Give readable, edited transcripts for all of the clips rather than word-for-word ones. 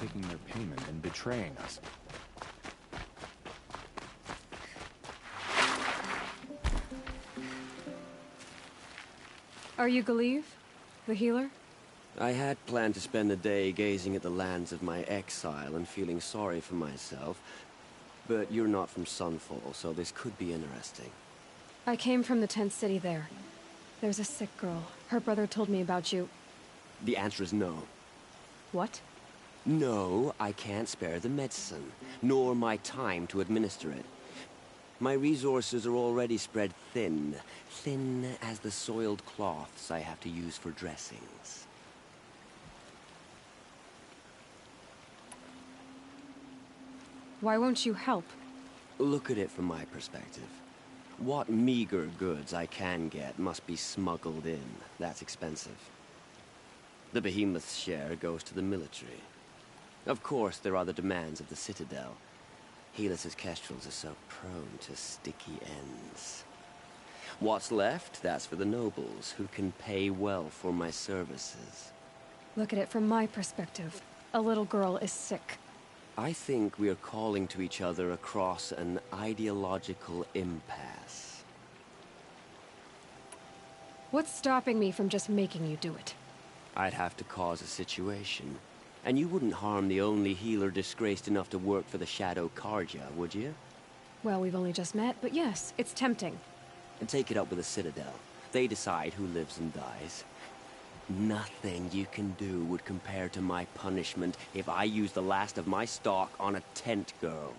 taking their payment and betraying us. Are you Galeev, the healer? I had planned to spend the day gazing at the lands of my exile and feeling sorry for myself, but you're not from Sunfall, so this could be interesting. I came from the tent city there. There's a sick girl. Her brother told me about you. The answer is no. What? No, I can't spare the medicine, nor my time to administer it. My resources are already spread thin, thin as the soiled cloths I have to use for dressings. Why won't you help? Look at it from my perspective. What meager goods I can get must be smuggled in. That's expensive. The Behemoth's share goes to the military. Of course, there are the demands of the Citadel. Helis' kestrels are so prone to sticky ends. What's left, that's for the nobles, who can pay well for my services. Look at it from my perspective. A little girl is sick. I think we are calling to each other across an ideological impasse. What's stopping me from just making you do it? I'd have to cause a situation. And you wouldn't harm the only healer disgraced enough to work for the Shadow Carja, would you? Well, we've only just met, but yes, it's tempting. And take it up with the Citadel. They decide who lives and dies. Nothing you can do would compare to my punishment if I use the last of my stock on a tent girl.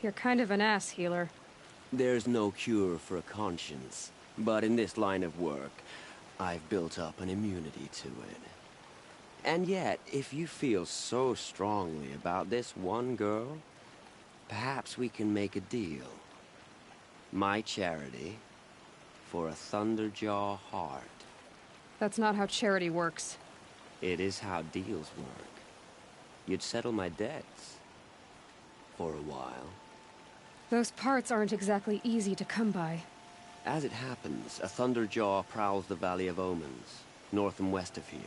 You're kind of an ass, healer. There's no cure for a conscience. But in this line of work, I've built up an immunity to it. And yet, if you feel so strongly about this one girl, perhaps we can make a deal. My charity for a Thunderjaw heart. That's not how charity works. It is how deals work. You'd settle my debts. For a while. Those parts aren't exactly easy to come by. As it happens, a Thunderjaw prowls the Valley of Omens, north and west of here.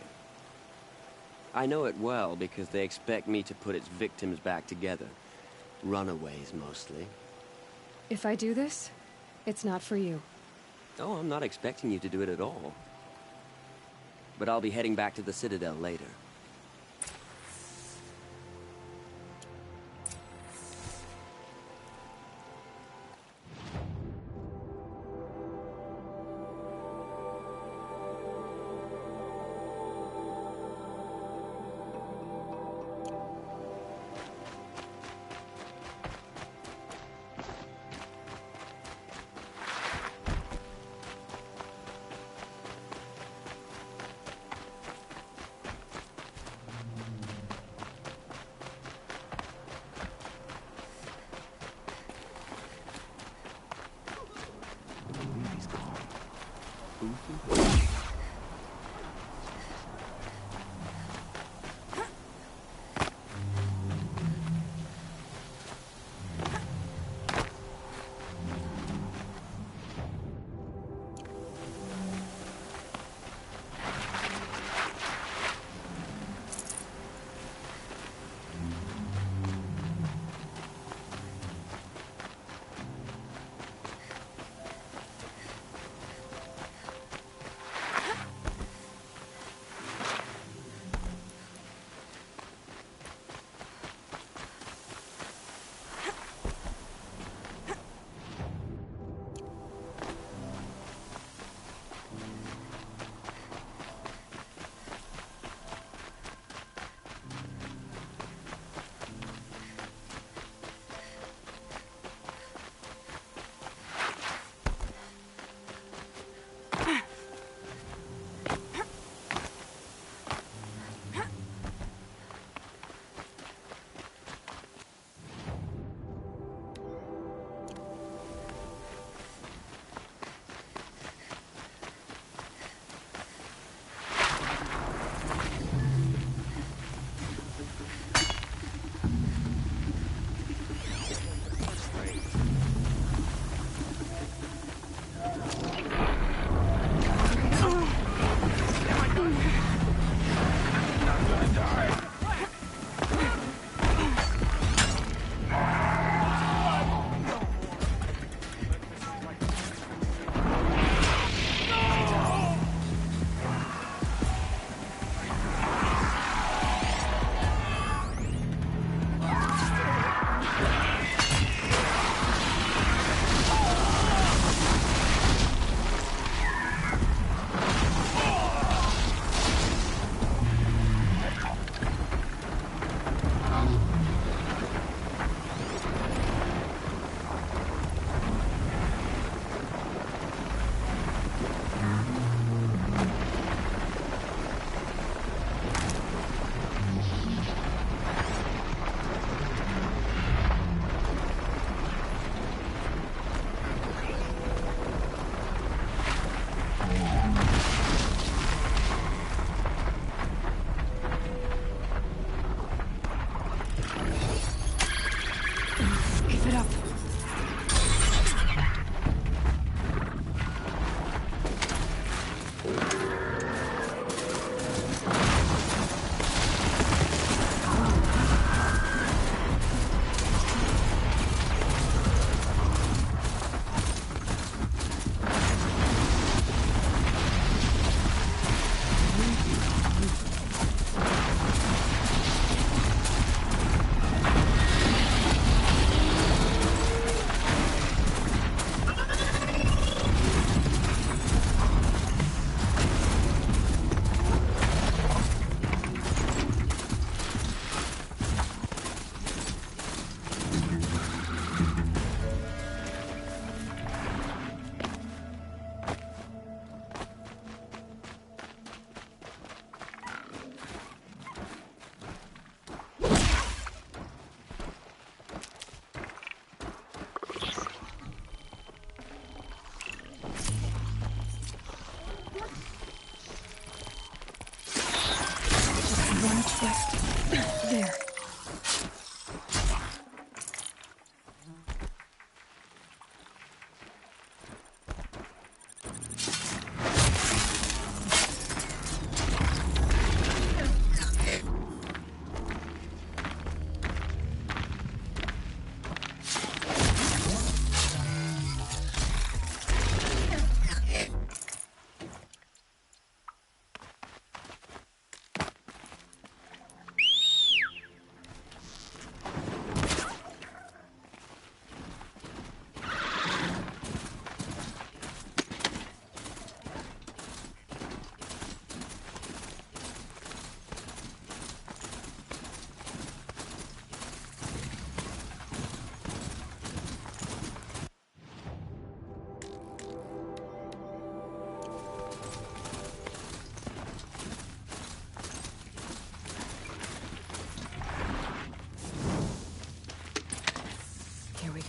I know it well because they expect me to put its victims back together. Runaways, mostly. If I do this, it's not for you. Oh, I'm not expecting you to do it at all. But I'll be heading back to the Citadel later.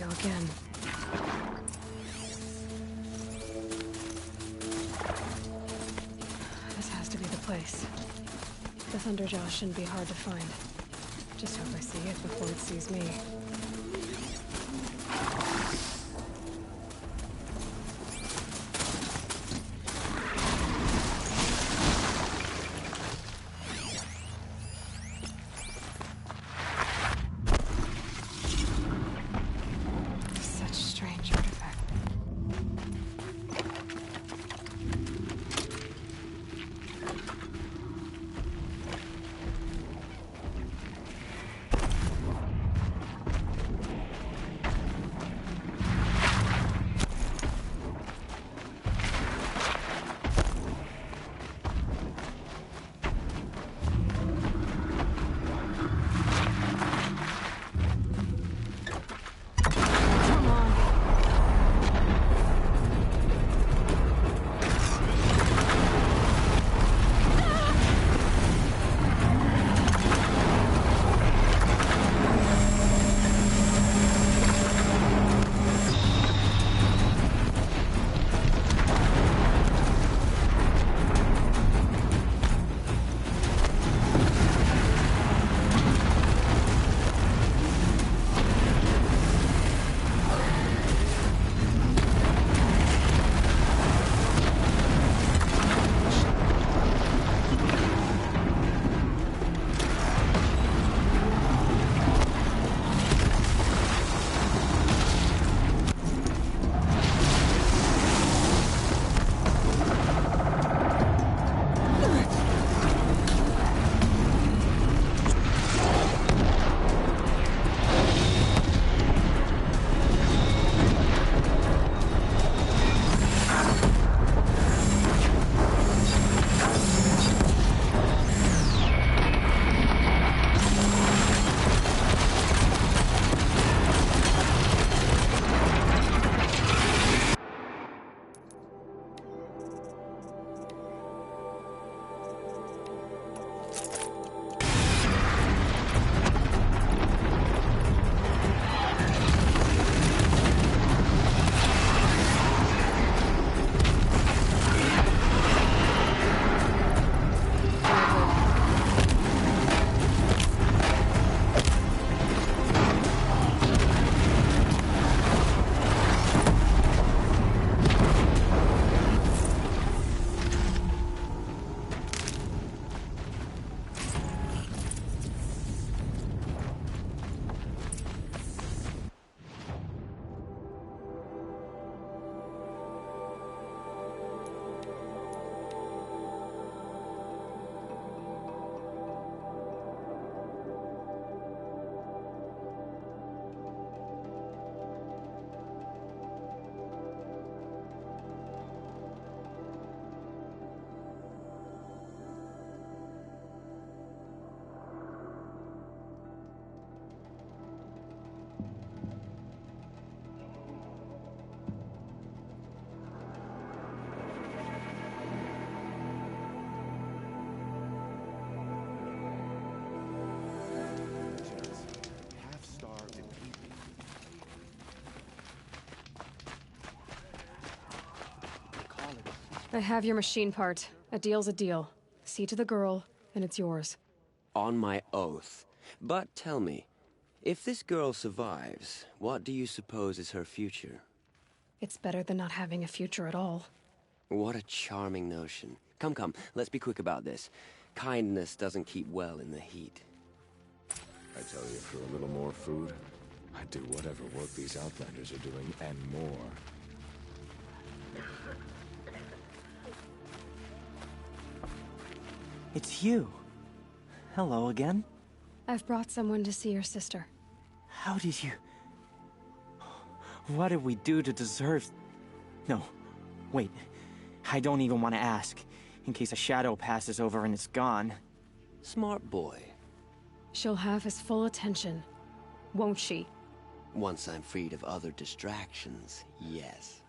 go again. This has to be the place. The Thunderjaw shouldn't be hard to find. Just hope I see it before it sees me. Such strange artifact. Come on. Half-starved and eating. Call it. I have your machine part. A deal's a deal. See to the girl, and it's yours. On my oath. But tell me, if this girl survives, what do you suppose is her future? It's better than not having a future at all. What a charming notion. Come, come, let's be quick about this. Kindness doesn't keep well in the heat. I tell you, for a little more food, I'd do whatever work these Outlanders are doing, and more. It's you. Hello again. I've brought someone to see your sister. How did you... What did we do to deserve... No, wait. I don't even want to ask, in case a shadow passes over and it's gone. Smart boy. She'll have his full attention, won't she? Once I'm freed of other distractions, yes.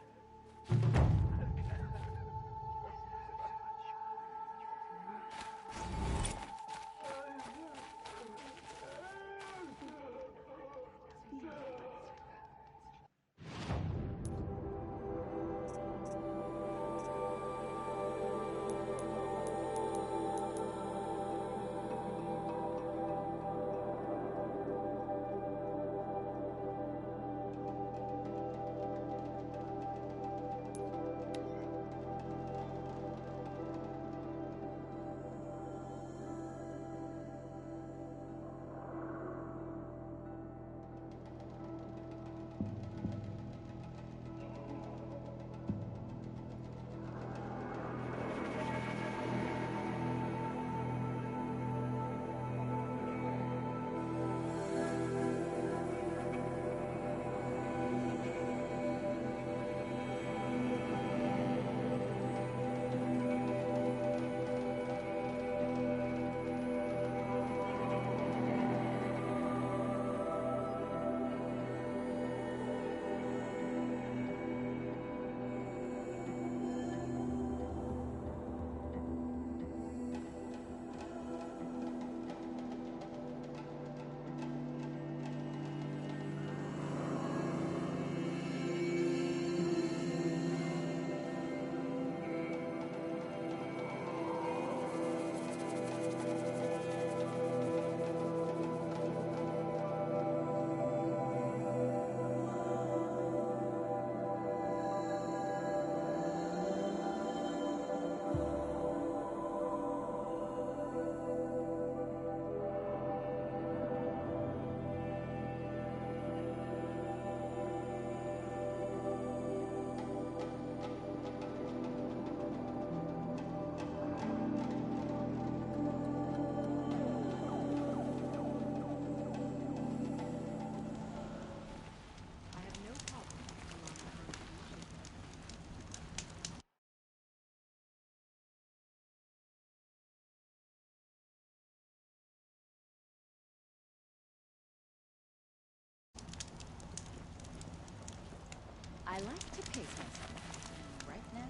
I like to pace myself. Right now.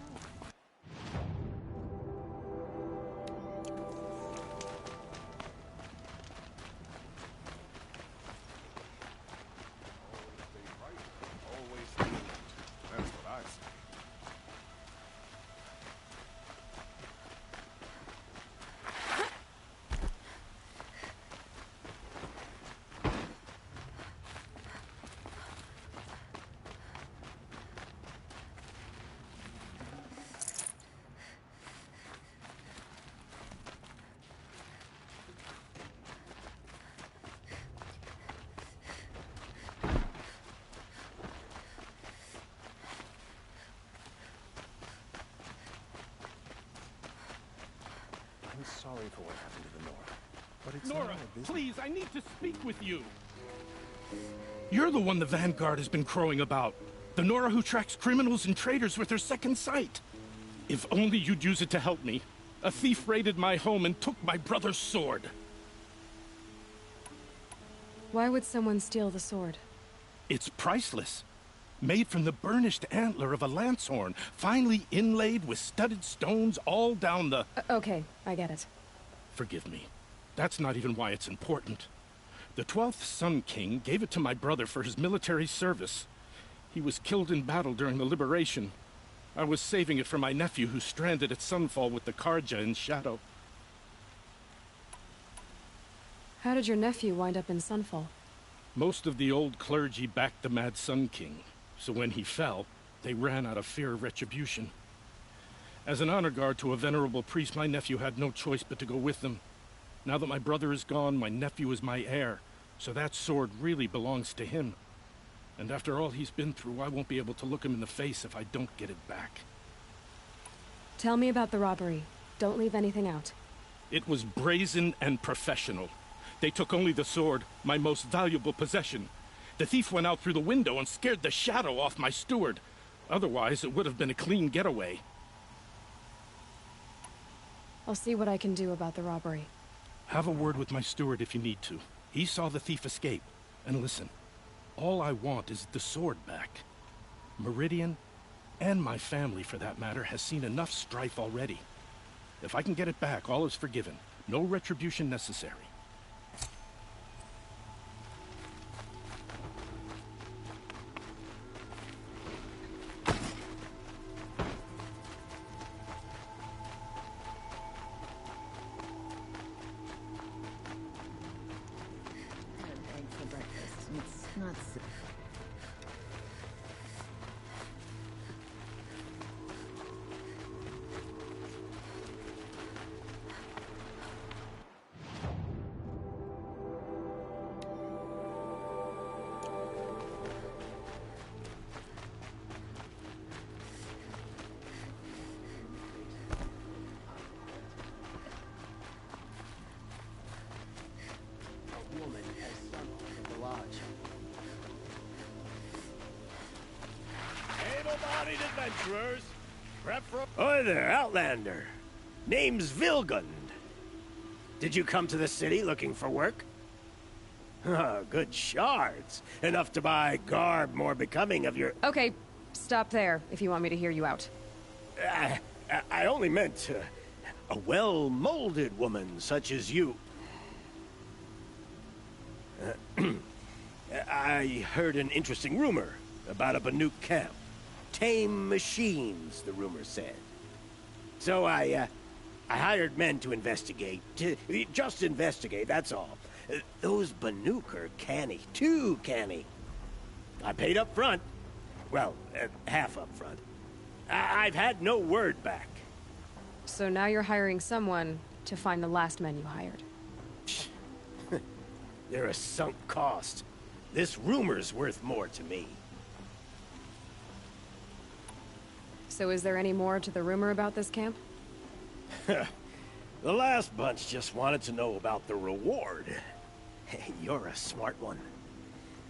Always stay right. Always. That's what I say. I'm sorry for what happened to the Nora, but it's Nora, not our business. please, I need to speak with you. You're the one the Vanguard has been crowing about. The Nora who tracks criminals and traitors with her second sight. If only you'd use it to help me. A thief raided my home and took my brother's sword. Why would someone steal the sword? It's priceless. Made from the burnished antler of a lancehorn, finely inlaid with studded stones all down the... Okay, I get it. Forgive me. That's not even why it's important. The 12th Sun King gave it to my brother for his military service. He was killed in battle during the Liberation. I was saving it for my nephew who's stranded at Sunfall with the Karja in Shadow. How did your nephew wind up in Sunfall? Most of the old clergy backed the Mad Sun King, so when he fell, they ran out of fear of retribution. As an honor guard to a venerable priest, my nephew had no choice but to go with them. Now that my brother is gone, my nephew is my heir, so that sword really belongs to him. And after all he's been through, I won't be able to look him in the face if I don't get it back. Tell me about the robbery. Don't leave anything out. It was brazen and professional. They took only the sword, my most valuable possession. The thief went out through the window and scared the shadow off my steward. Otherwise, it would have been a clean getaway. I'll see what I can do about the robbery. Have a word with my steward if you need to. He saw the thief escape. And listen, all I want is the sword back. Meridian, and my family for that matter, has seen enough strife already. If I can get it back, all is forgiven. No retribution necessary. Egg for breakfast. It's not so... Woman has stumbled from the lodge. Able-bodied adventurers, prep for... Hi there, Outlander. Name's Vilgund. Did you come to the city looking for work? Good shards. Enough to buy garb more becoming of your... Okay, stop there if you want me to hear you out. I only meant a well-molded woman such as you. I heard an interesting rumor about a Banuk camp. Tame machines, the rumor said. So I hired men to investigate. Just investigate, that's all. Those Banuk are canny, too canny. I paid up front. Well, half up front. I've had no word back. So now you're hiring someone to find the last men you hired. They're a sunk cost. This rumor's worth more to me. So is there any more to the rumor about this camp? The last bunch just wanted to know about the reward. You're a smart one.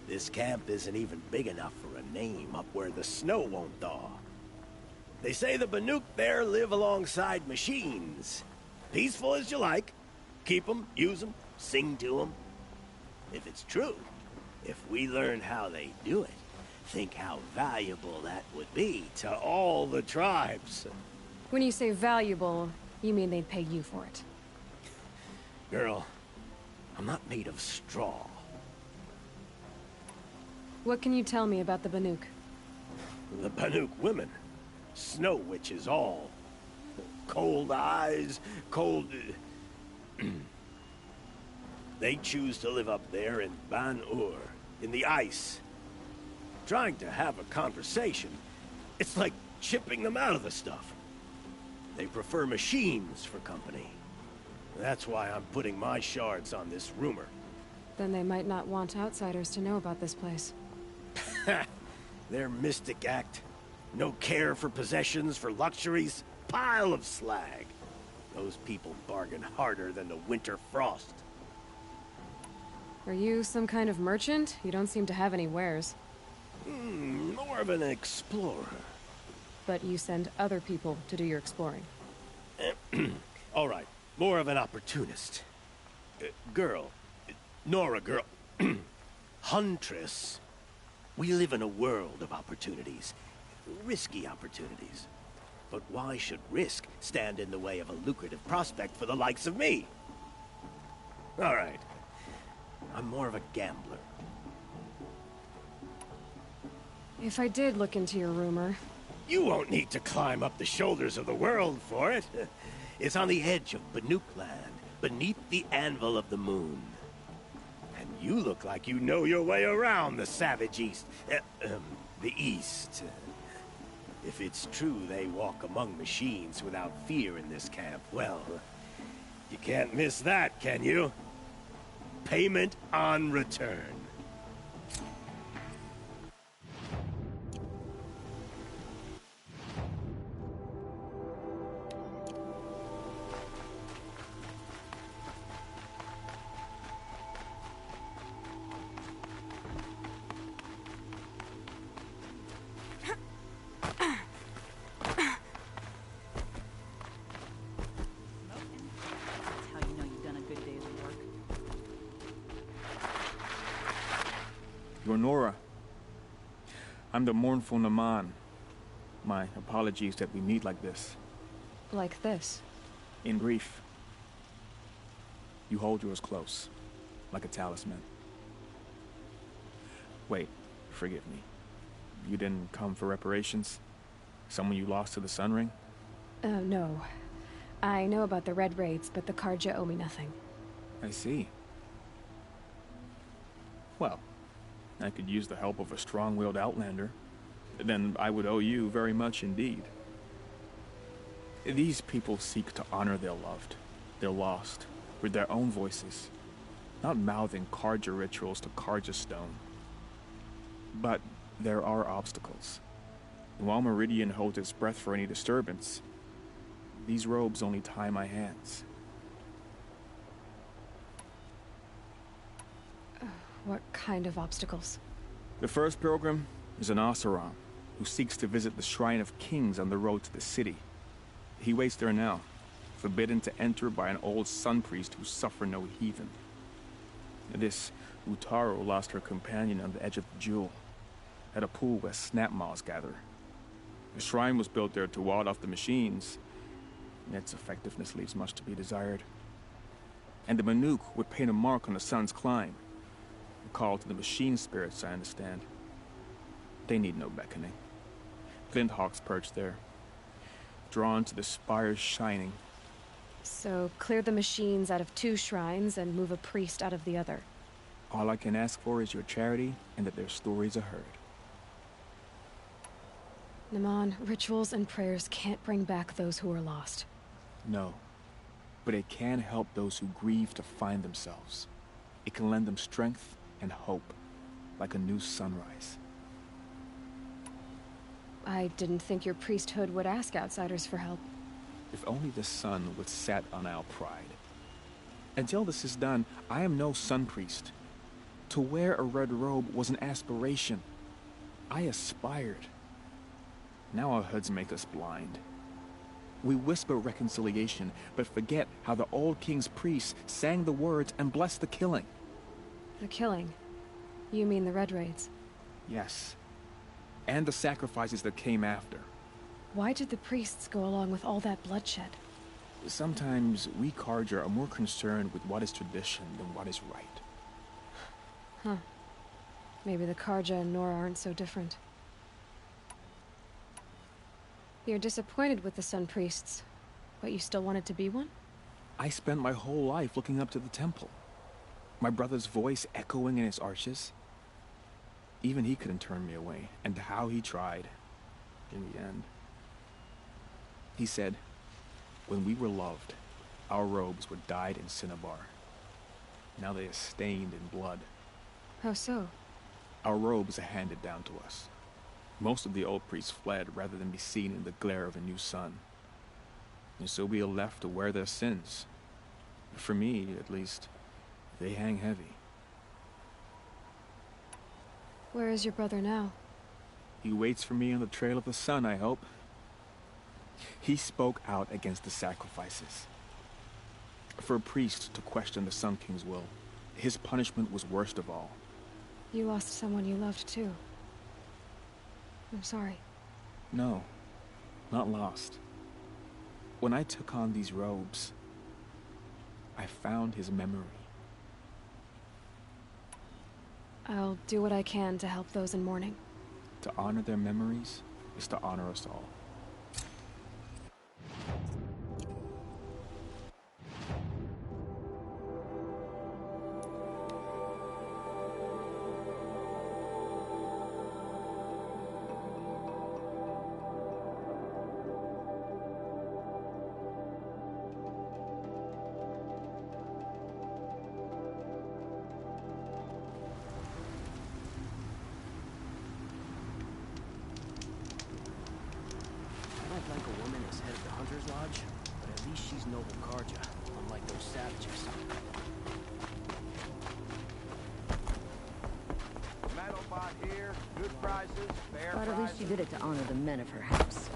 This camp isn't even big enough for a name up where the snow won't thaw. They say the Banuk there live alongside machines. Peaceful as you like. Keep them, use them, sing to them. If it's true, if we learn how they do it, Think how valuable that would be to all the tribes. When you say valuable, you mean they'd pay you for it. Girl, I'm not made of straw. What can you tell me about the Banuk? The Banuk women. Snow witches all. Cold eyes, cold... They choose to live up there in Ban-Ur, in the ice. Trying to have a conversation, it's like chipping them out of the stuff. They prefer machines for company. That's why I'm putting my shards on this rumor. Then they might not want outsiders to know about this place. Their mystic act. No care for possessions, for luxuries. Pile of slag. Those people bargain harder than the winter frost. Are you some kind of merchant? You don't seem to have any wares. More of an explorer. But you send other people to do your exploring. All right, more of an opportunist. Girl. Nora girl. Huntress. We live in a world of opportunities. Risky opportunities. But why should risk stand in the way of a lucrative prospect for the likes of me? All right. I'm more of a gambler. If I did look into your rumor... You won't need to climb up the shoulders of the world for it. It's on the edge of Banuk land, beneath the anvil of the moon. And you look like you know your way around the savage east. The east. If it's true they walk among machines without fear in this camp, well, you can't miss that, can you? Payment on return. That's how you know you've done a good day's work. You're Nora. I'm the mournful Naman. My apologies that we meet like this. Like this. In grief. You hold yours close, like a talisman. Wait, forgive me. You didn't come for reparations? Someone you lost to the Sun Ring? No. I know about the Red Raids, but the Carja owe me nothing. I see. Well, I could use the help of a strong-willed outlander. Then I would owe you very much indeed. These people seek to honor their loved, their lost, with their own voices, not mouthing Carja rituals to Carja stone. But there are obstacles. And while Meridian holds its breath for any disturbance, these robes only tie my hands. What kind of obstacles? The first pilgrim is an Oseram, who seeks to visit the Shrine of Kings on the road to the city. He waits there now, forbidden to enter by an old sun priest who suffer no heathen. This Utaro lost her companion on the edge of the Jewel, at a pool where snap moths gather. The shrine was built there to ward off the machines, and its effectiveness leaves much to be desired. And the Banuk would paint a mark on the sun's climb, a call to the machine spirits, I understand. They need no beckoning. Glinthawks perch there, drawn to the spires shining. So, clear the machines out of 2 shrines and move a priest out of the other. All I can ask for is your charity and that their stories are heard. Naman, rituals and prayers can't bring back those who are lost. No, but it can help those who grieve to find themselves. It can lend them strength and hope, like a new sunrise. I didn't think your priesthood would ask outsiders for help. If only the sun would set on our pride. Until this is done, I am no sun priest. To wear a red robe was an aspiration. I aspired. Now our hoods make us blind. We whisper reconciliation, but forget how the old king's priests sang the words and blessed the killing. The killing? You mean the Red Raids? Yes. and the sacrifices that came after. Why did the priests go along with all that bloodshed? Sometimes we Carja are more concerned with what is tradition than what is right. Huh. Maybe the Carja and Nora aren't so different. You're disappointed with the Sun Priests, but you still wanted to be one? I spent my whole life looking up to the temple. My brother's voice echoing in its arches. Even he couldn't turn me away, and how he tried, in the end. He said, when we were loved, our robes were dyed in cinnabar. Now they are stained in blood. How so? Our robes are handed down to us. Most of the old priests fled rather than be seen in the glare of a new sun. And so we are left to wear their sins. For me, at least, they hang heavy. Where is your brother now? He waits for me on the trail of the sun, I hope. He spoke out against the sacrifices. For a priest to question the Sun King's will, his punishment was worst of all. You lost someone you loved too. I'm sorry. No, not lost. When I took on these robes, I found his memory. I'll do what I can to help those in mourning. To honor their memories is to honor us all. Like a woman as head of the Hunter's Lodge, but at least she's noble Carja, unlike those savages. Metal bot here, good prices, fair But at least she prices. did it to honor the men of her house.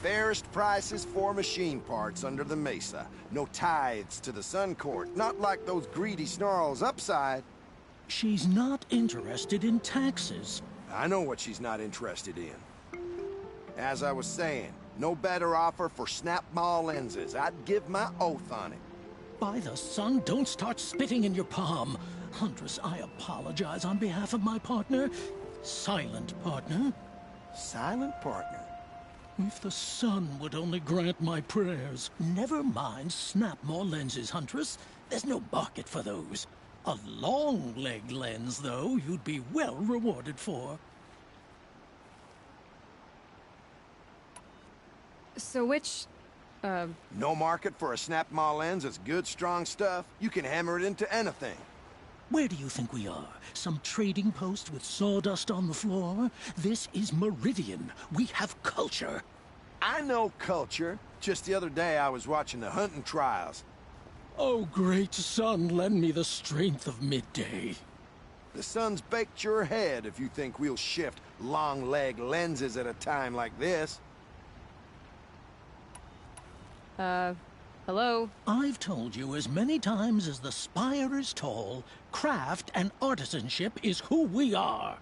Fairest prices for machine parts under the mesa. No tithes to the Sun Court, not like those greedy snarls upside. She's not interested in taxes. I know what she's not interested in. As I was saying, no better offer for snap maw lenses. I'd give my oath on it. By the sun, don't start spitting in your palm. Huntress, I apologize on behalf of my partner. Silent partner. Silent partner? If the sun would only grant my prayers. Never mind snap-maw lenses, Huntress. There's no market for those. A long-leg lens, though, you'd be well rewarded for. So which, No market for a snap maw lens that's good, strong stuff? You can hammer it into anything. Where do you think we are? Some trading post with sawdust on the floor? This is Meridian. We have culture. I know culture. Just the other day I was watching the hunting trials. Oh, great sun, lend me the strength of midday. The sun's baked your head if you think we'll shift long-leg lenses at a time like this. hello? I've told you as many times as the spire is tall, craft and artisanship is who we are.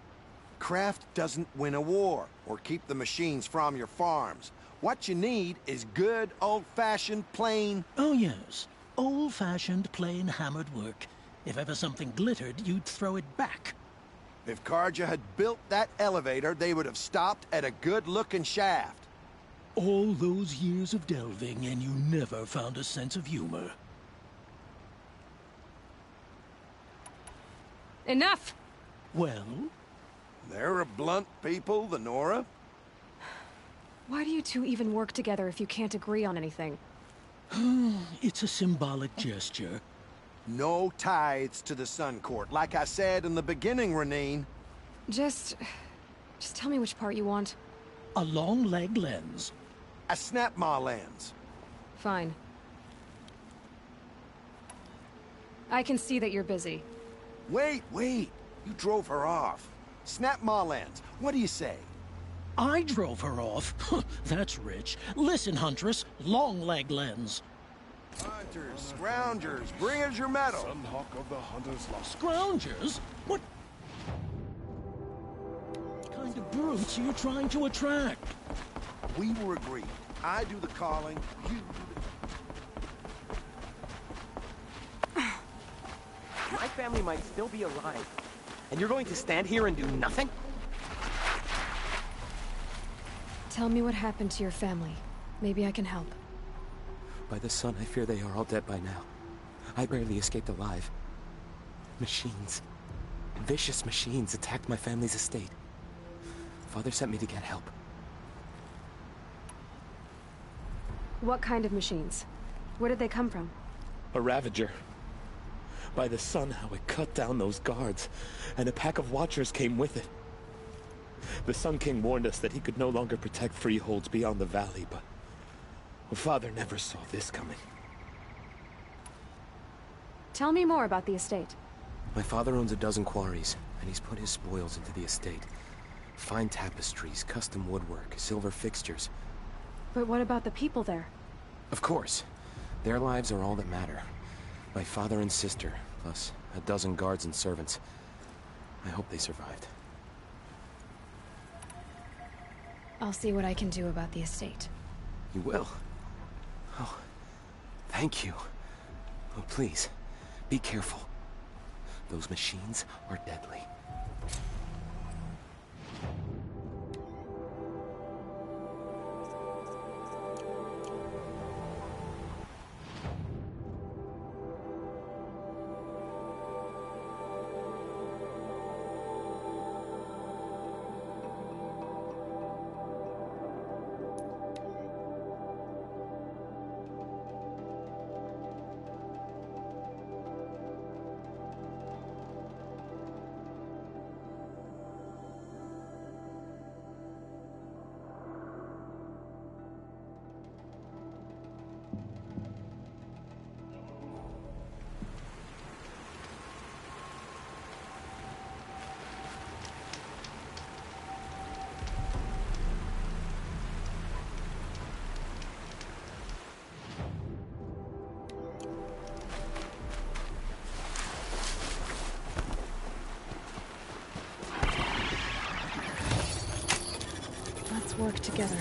Craft doesn't win a war or keep the machines from your farms. What you need is good, old-fashioned, plain... Oh, yes. Old-fashioned, plain hammered work. If ever something glittered, you'd throw it back. If Carja had built that elevator, they would have stopped at a good-looking shaft. All those years of delving, and you never found a sense of humor. Enough! Well? They're a blunt people, the Nora. Why do you two even work together if you can't agree on anything? It's a symbolic gesture. No tithes to the Sun Court, like I said in the beginning, Renine. Just tell me which part you want. A long leg lens. A Snapmaw lens. Fine. I can see that you're busy. Wait. You drove her off. Snapmaw lens. What do you say? I drove her off? That's rich. Listen, Huntress. Long leg lens. Hunters, scroungers, bring us your medal. Sunhawk of the Hunters lost. Scroungers? What kind of brutes are you trying to attract? We were agreed. I do the calling, you do My family might still be alive. And you're going to stand here and do nothing? Tell me what happened to your family. Maybe I can help. By the sun, I fear they are all dead by now. I barely escaped alive. Machines. Vicious machines attacked my family's estate. Father sent me to get help. What kind of machines? Where did they come from? A Ravager. By the sun, how it cut down those guards, and a pack of Watchers came with it. The Sun King warned us that he could no longer protect freeholds beyond the valley, but Father never saw this coming. Tell me more about the estate. My father owns a dozen quarries, and he's put his spoils into the estate. Fine tapestries, custom woodwork, silver fixtures. But what about the people there? Of course. Their lives are all that matter. My father and sister, plus a dozen guards and servants. I hope they survived. I'll see what I can do about the estate. You will? Oh, thank you. Oh, please, be careful. Those machines are deadly. Let's work together.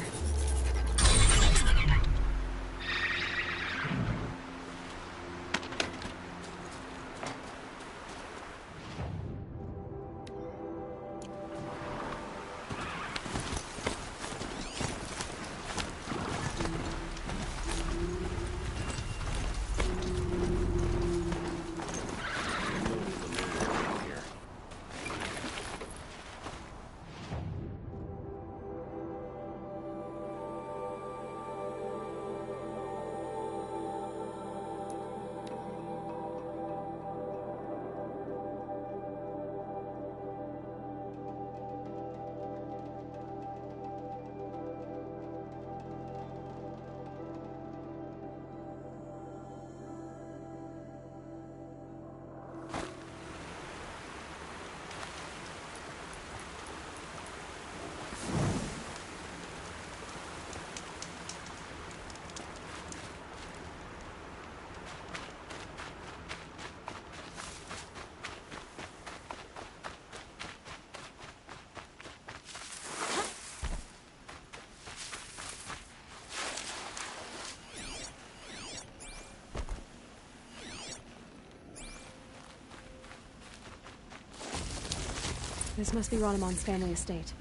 This must be Rhodomon's family estate.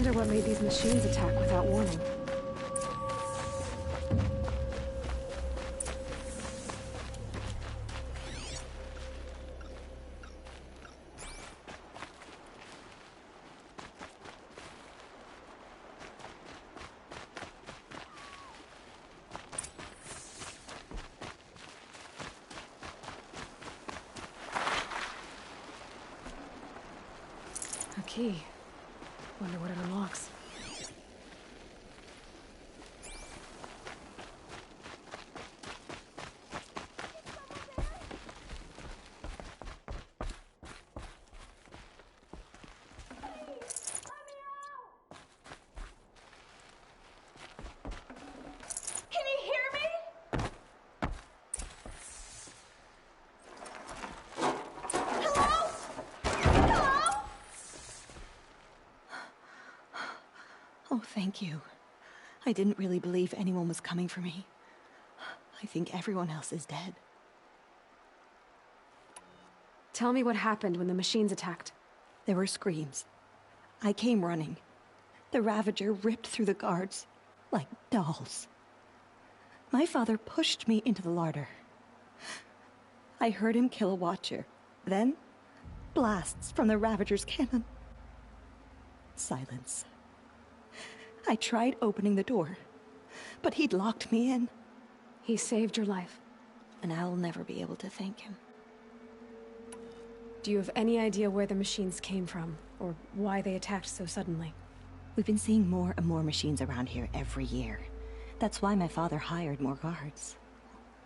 wonder what made these machines attack without warning. A key. Wonder what it unlocks. Can you hear me? Hello? Hello? Oh, thank you. I didn't really believe anyone was coming for me. I think everyone else is dead. Tell me what happened when the machines attacked. There were screams. I came running. The Ravager ripped through the guards like dolls. My father pushed me into the larder. I heard him kill a Watcher. Then, blasts from the Ravager's cannon. Silence. I tried opening the door, but he'd locked me in. He saved your life. And I'll never be able to thank him. Do you have any idea where the machines came from, or why they attacked so suddenly? We've been seeing more and more machines around here every year. That's why my father hired more guards.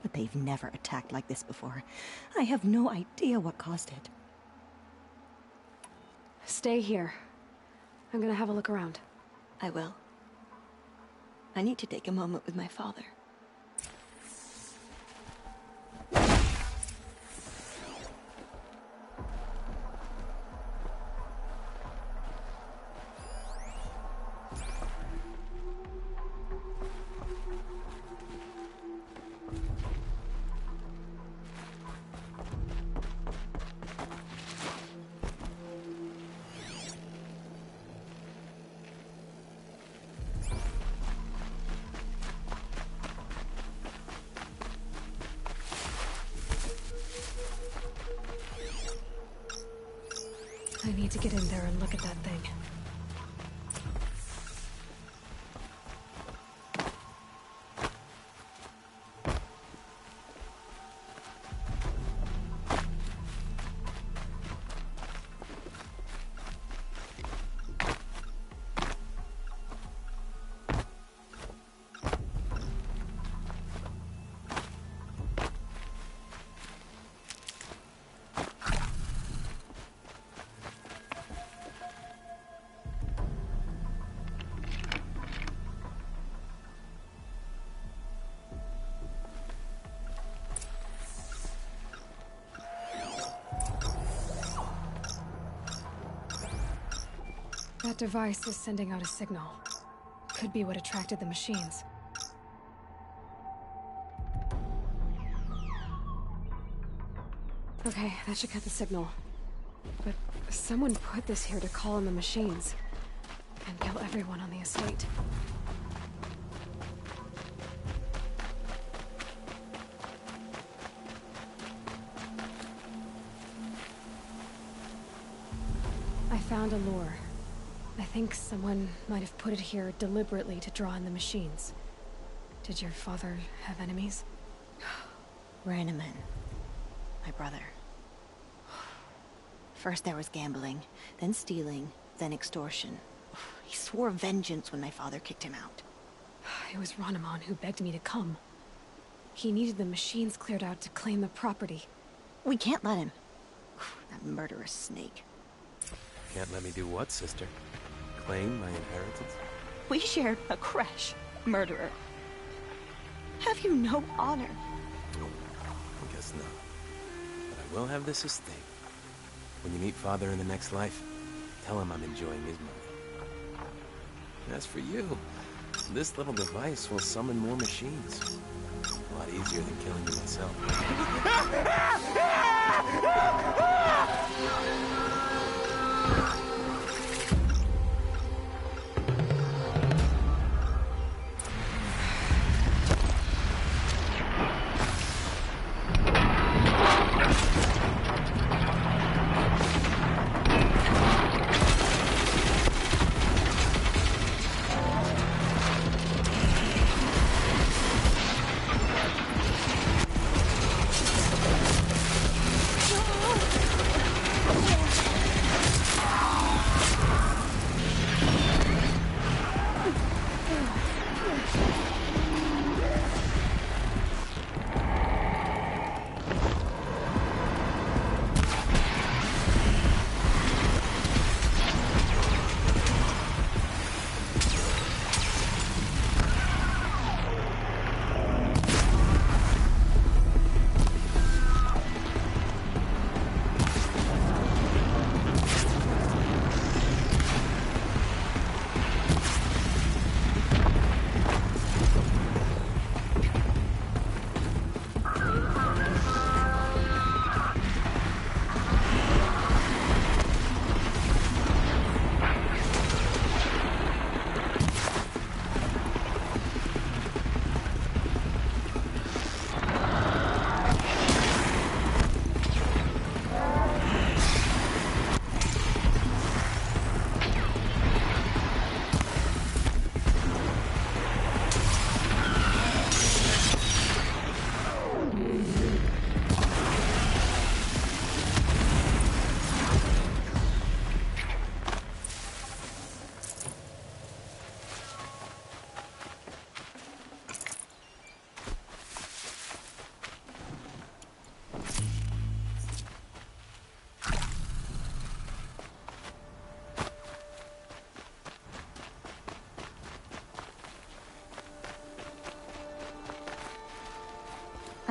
But they've never attacked like this before. I have no idea what caused it. Stay here. I'm gonna have a look around. I will. I need to take a moment with my father. I need to get in there and look at that thing. That device is sending out a signal. Could be what attracted the machines. Okay, that should cut the signal. But someone put this here to call in the machines. And kill everyone on the estate. I found a lure. I think someone might have put it here deliberately to draw in the machines. Did your father have enemies? Rainaman. My brother. First there was gambling, then stealing, then extortion. He swore vengeance when my father kicked him out. It was Rainaman who begged me to come. He needed the machines cleared out to claim the property. We can't let him. That murderous snake. Can't let me do what, sister? Claim my inheritance? We shared a creche, murderer. Have you no honor? No, I guess not. But I will have this estate. When you meet Father in the next life, tell him I'm enjoying his money. And as for you, this little device will summon more machines. A lot easier than killing you myself.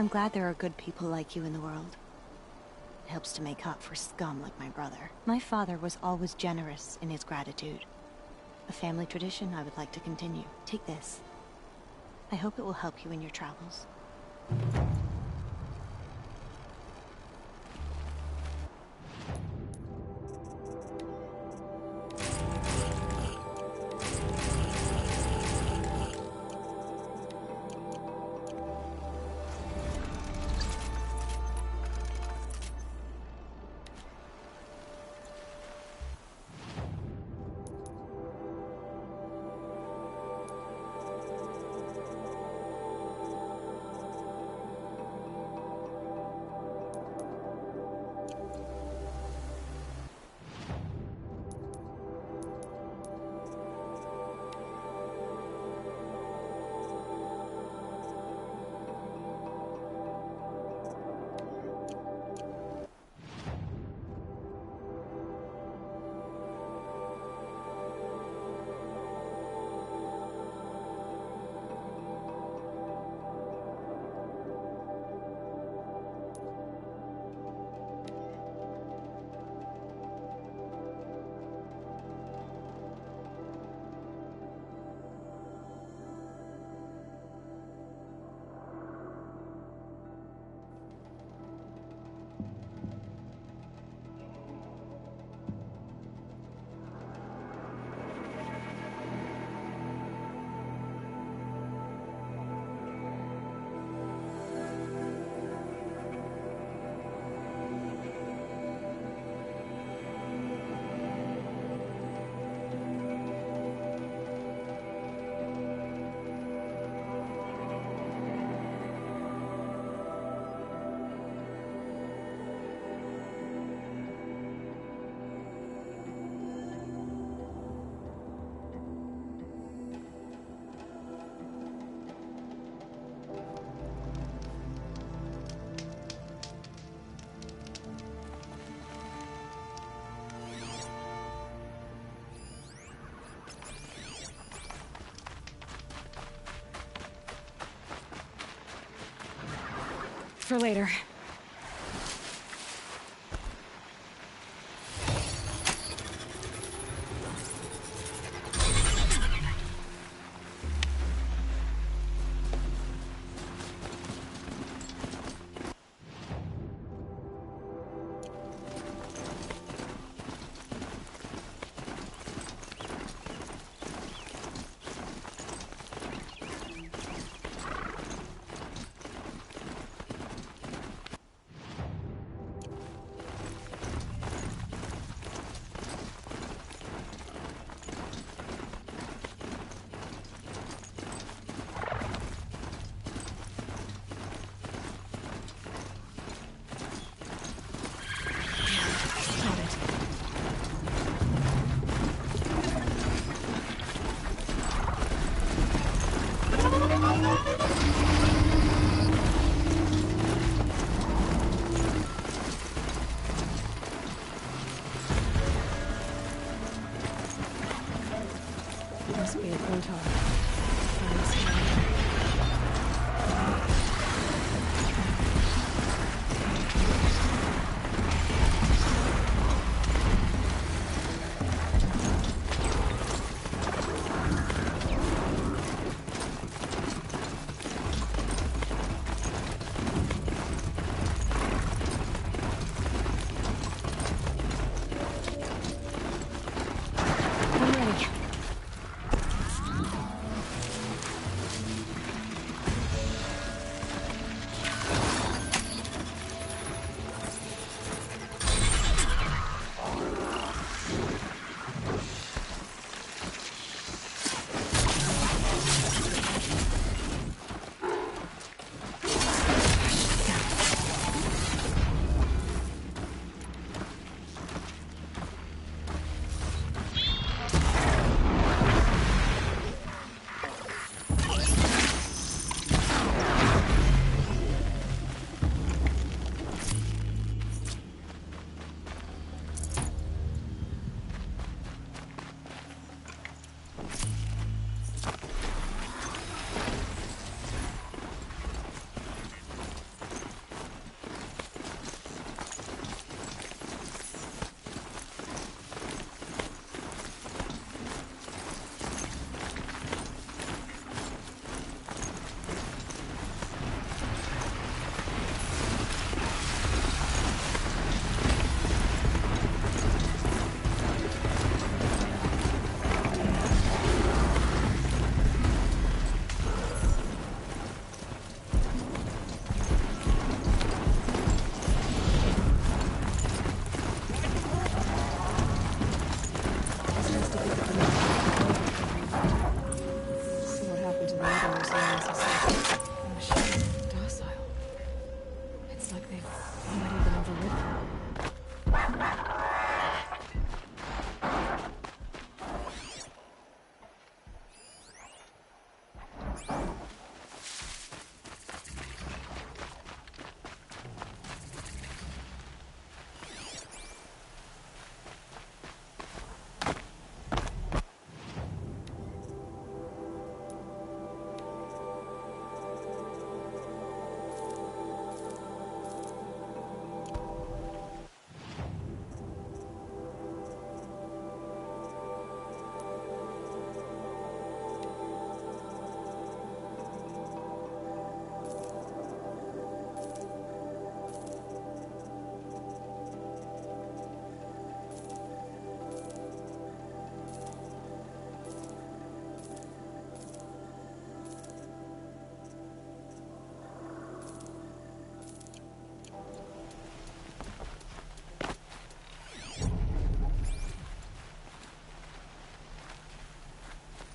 I'm glad there are good people like you in the world. It helps to make up for scum like my brother. My father was always generous in his gratitude. A family tradition I would like to continue. Take this. I hope it will help you in your travels. For later.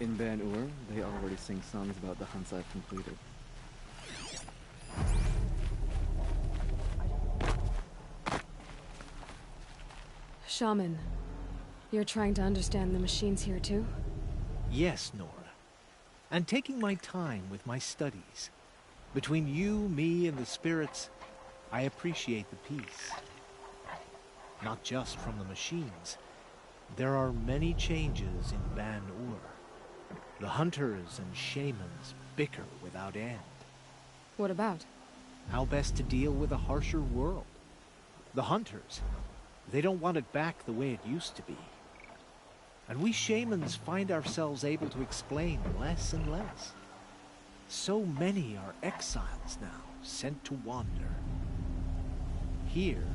In Ban-Ur, they already sing songs about the hunts I've completed. Shaman, you're trying to understand the machines here too? Yes, Nora. And taking my time with my studies. Between you, me, and the spirits, I appreciate the peace. Not just from the machines. There are many changes in Ban-Ur. The hunters and shamans bicker without end. What about? How best to deal with a harsher world. The hunters, they don't want it back the way it used to be. And we shamans find ourselves able to explain less and less. So many are exiles now, sent to wander. Here,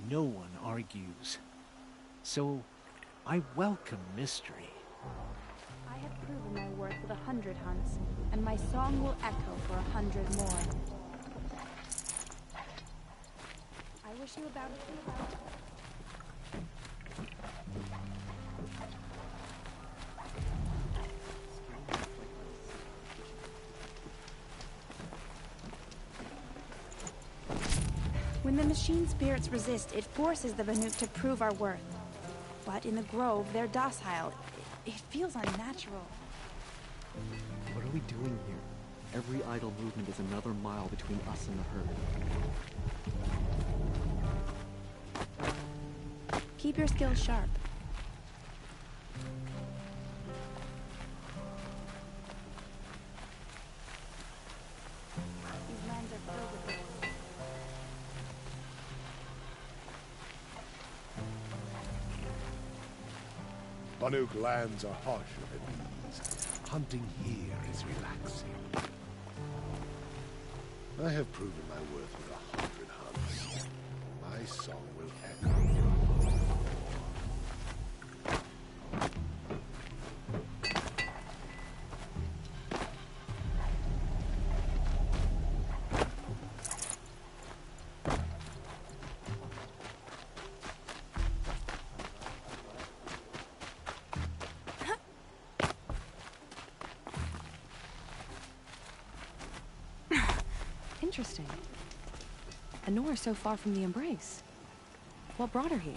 no one argues. So, I welcome mystery. I have proven my worth with 100 hunts, and my song will echo for 100 more. I wish you about it. When the machine spirits resist, it forces the Banuk to prove our worth. But in the grove, they're docile. It feels unnatural. What are we doing here? Every idle movement is another mile between us and the herd. Keep your skills sharp. These lands are filled with this. Banuk lands are harsher than these. Hunting here is relaxing. I have proven my worth with 100 hunts. My song will echo. Interesting. Anora so far from the Embrace. What brought her here?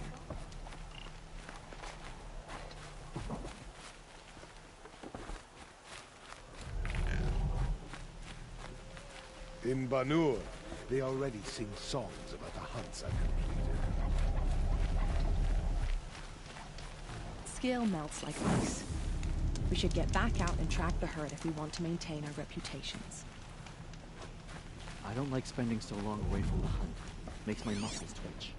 In Ban-Ur, they already sing songs about the hunts I've completed. Skill melts like ice. We should get back out and track the herd if we want to maintain our reputations. I don't like spending so long away from the hunt. Makes my muscles twitch.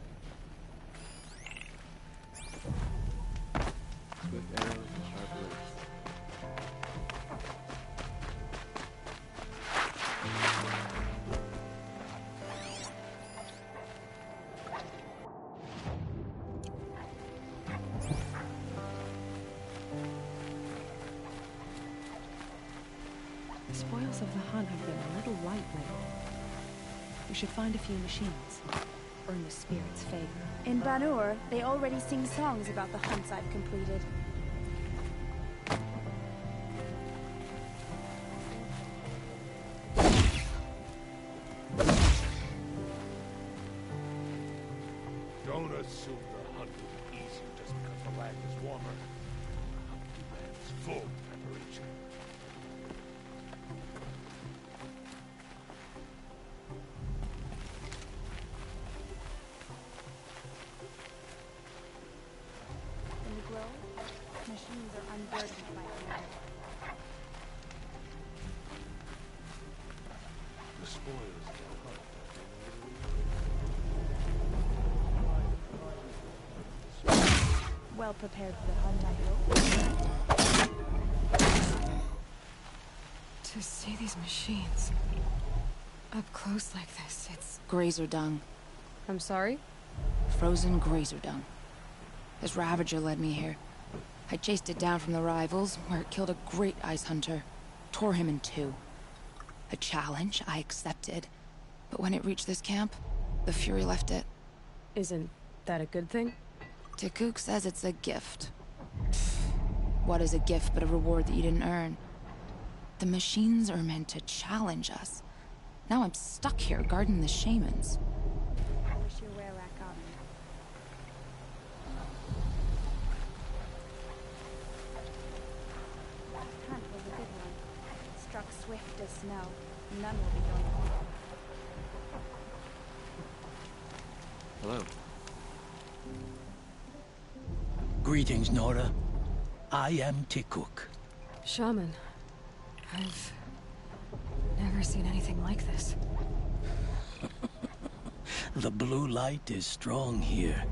Swift arrows and sharp words. The spoils of the hunt have been a little light lately. We should find a few machines. Earn the spirit's favor. In Ban-Ur, they already sing songs about the hunts I've completed. Don't assume the hunt will be easier just because the land is warmer. The hunt demands full preparation. In the grove, machines are unburdened by fear. The spoils of the hunt Well prepared for the hunt, I hope. To see these machines up close like this, it's... Grazer dung. I'm sorry? Frozen grazer dung. This Ravager led me here. I chased it down from the rivals, where it killed a great ice hunter. Tore him in two. A challenge I accepted. But when it reached this camp, the Fury left it. Isn't that a good thing? Tikuk says it's a gift. What is a gift but a reward that you didn't earn? The machines are meant to challenge us. Now I'm stuck here guarding the shamans. I wish you were Rakan. Last hunt was a good one. It struck swift as snow. None will be going home. Hello. Greetings, Nora. I am Tikuk. Shaman. I've never seen anything like this. The blue light is strong here.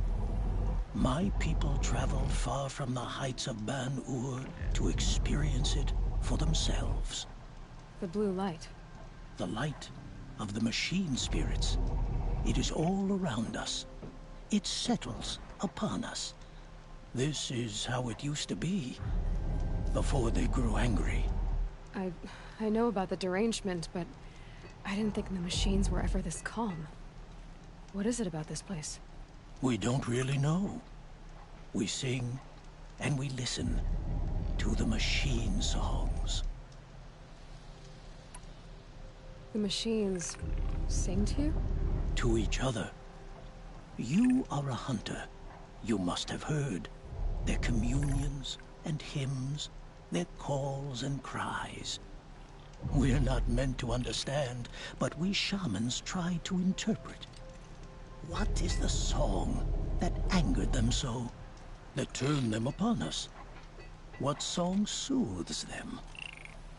My people traveled far from the heights of Ban-Ur to experience it for themselves. The blue light? The light of the machine spirits. It is all around us. It settles upon us. This is how it used to be, before they grew angry. I know about the derangement, but I didn't think the machines were ever this calm. What is it about this place? We don't really know. We sing and we listen to the machine songs. The machines sing to you? To each other. You are a hunter. You must have heard their communions and hymns, their calls and cries. We're not meant to understand, but we shamans try to interpret. What is the song that angered them so, that turned them upon us? What song soothes them?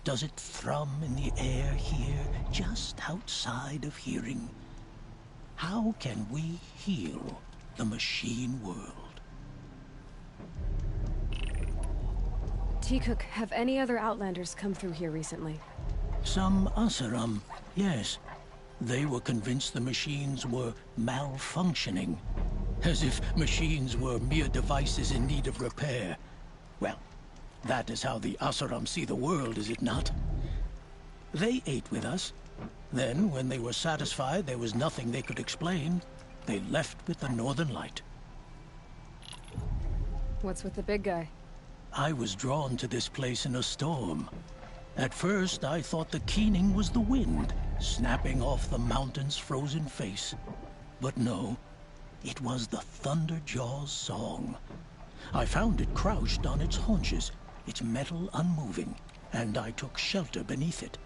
Does it thrum in the air here, just outside of hearing? How can we heal the machine world? Tikuk, have any other Outlanders come through here recently? Some Asaram, yes. They were convinced the machines were malfunctioning. As if machines were mere devices in need of repair. Well, that is how the Asaram see the world, is it not? They ate with us. Then, when they were satisfied there was nothing they could explain, they left with the Northern Light. What's with the big guy? I was drawn to this place in a storm. At first, I thought the keening was the wind, snapping off the mountain's frozen face. But no, it was the Thunderjaw's song. I found it crouched on its haunches, its metal unmoving, and I took shelter beneath it.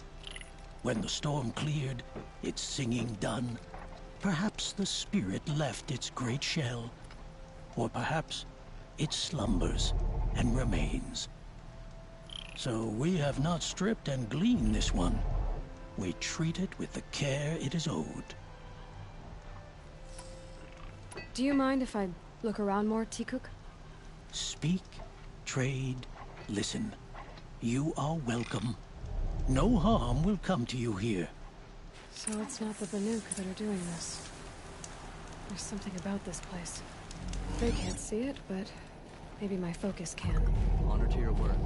When the storm cleared, its singing done, perhaps the spirit left its great shell, or perhaps it slumbers and remains. So we have not stripped and gleaned this one. We treat it with the care it is owed. Do you mind if I look around more, Tikuk? Speak, trade, listen. You are welcome. No harm will come to you here. So it's not the Banuk that are doing this. There's something about this place. They can't see it, but maybe my focus can. Honor to your word.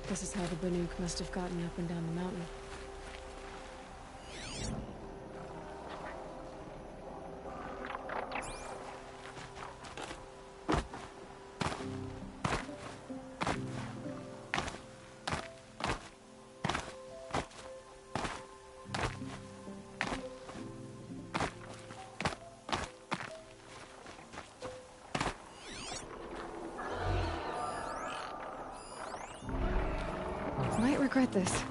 This is how the Banuk must have gotten up and down the mountain. Might regret this.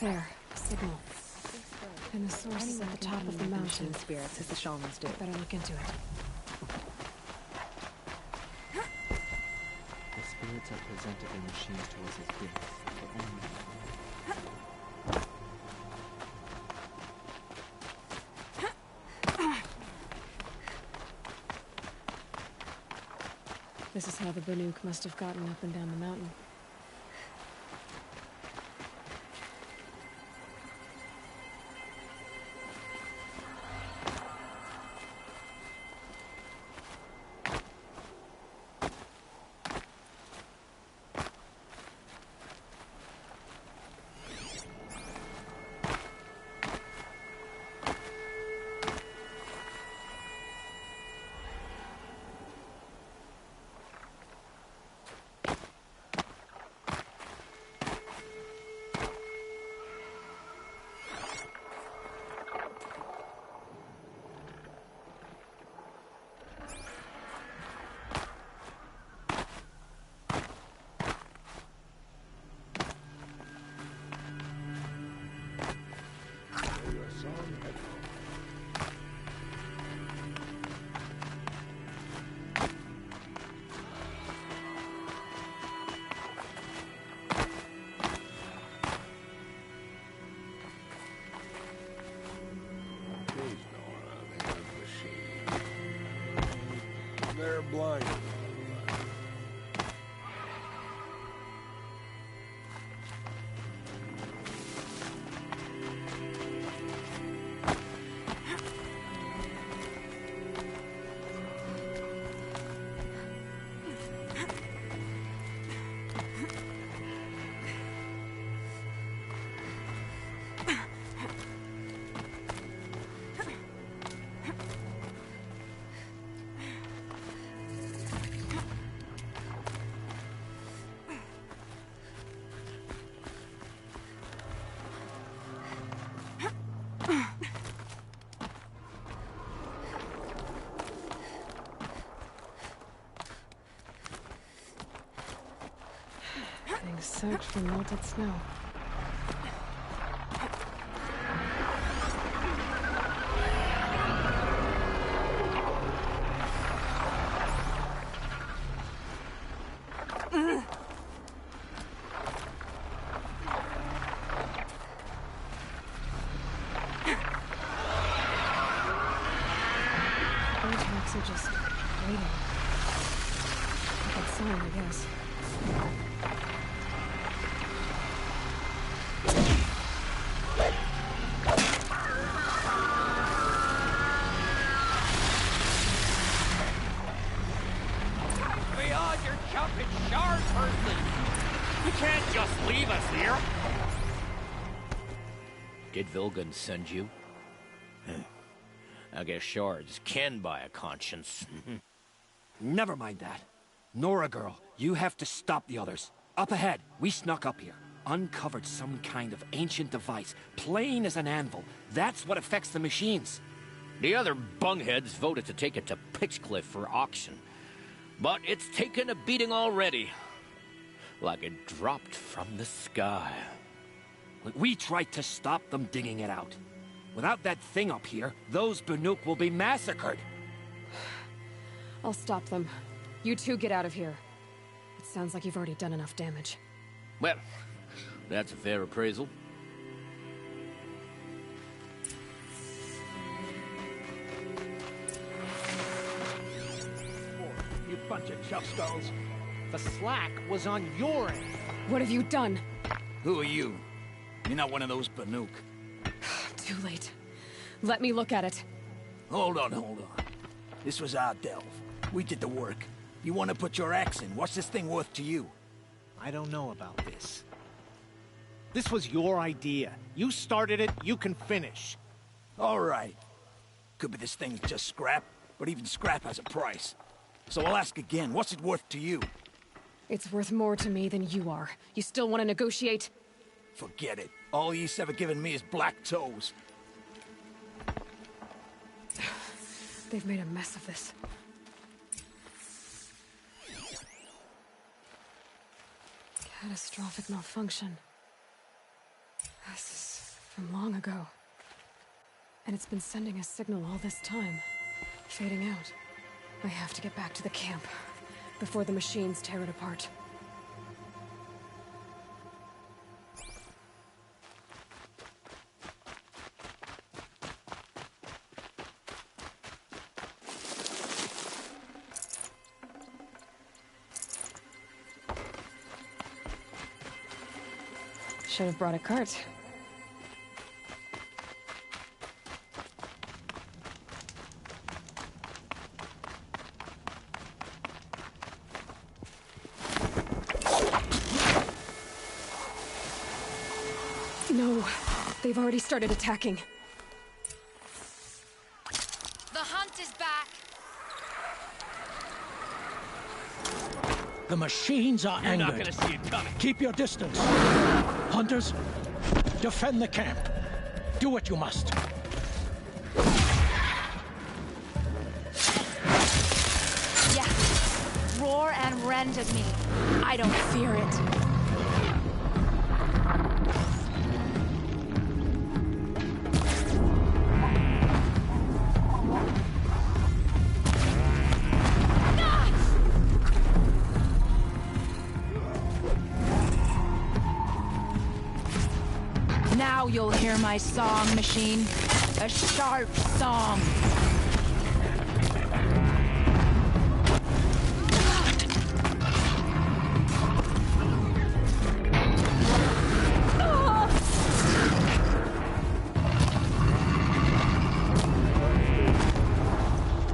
there, a signal. And the source is at the top of the mountain. Spirits, as the shamans do. Better look into it. The spirits have presented their machines to us as gifts, but only This is how the Banuk must have gotten up and down the mountain. They're blind. Things soaked from melted snow. Are just waiting. A good sign, I guess. We on your jumping shard person! You can't just leave us here! Did Vilgun send you? I guess shards can buy a conscience. Never mind that. Nora girl, you have to stop the others. Up ahead, we snuck up here. Uncovered some kind of ancient device, plain as an anvil. That's what affects the machines. The other bungheads voted to take it to Pitchcliff for auction. But it's taken a beating already. Like it dropped from the sky. We tried to stop them digging it out. Without that thing up here, those Banuk will be massacred. I'll stop them. You two get out of here. It sounds like you've already done enough damage. Well, that's a fair appraisal. You bunch of chuff skulls. The slack was on your end. What have you done? Who are you? You're not one of those Banuk. Too late. Let me look at it. Hold on. This was our delve. We did the work. You want to put your axe in? What's this thing worth to you? I don't know about this. This was your idea. You started it, you can finish. All right. Could be this thing's just scrap, but even scrap has a price. So I'll ask again, what's it worth to you? It's worth more to me than you are. You still want to negotiate? Forget it. All you've ever given me is black toes. They've made a mess of this. Catastrophic malfunction. This is From long ago. And it's been sending a signal all this time. Fading out. I have to get back to the camp before the machines tear it apart. Should have brought a cart. No, they've already started attacking. The hunt is back! The machines are angered. You're not gonna see it coming. Keep your distance. Hunters, defend the camp. Do what you must. Yes! Roar and rend at me. I don't fear it. Now you'll hear my song, machine. A sharp song.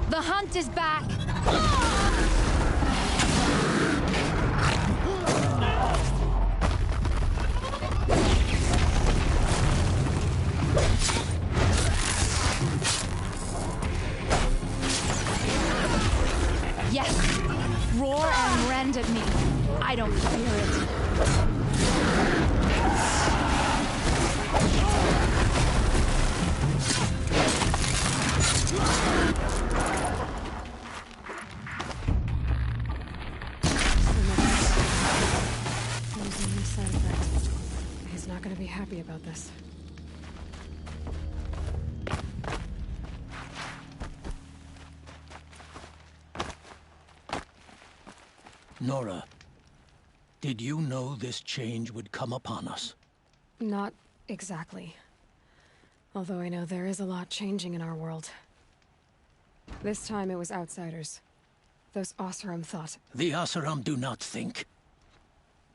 The hunt is back. Yes, roar and rend at me. I don't fear it. Losing the side effect. He's not gonna be happy about this. Nora, did you know this change would come upon us? Not exactly. Although I know there is a lot changing in our world. This time it was outsiders. Those Oseram thought. The Oseram do not think.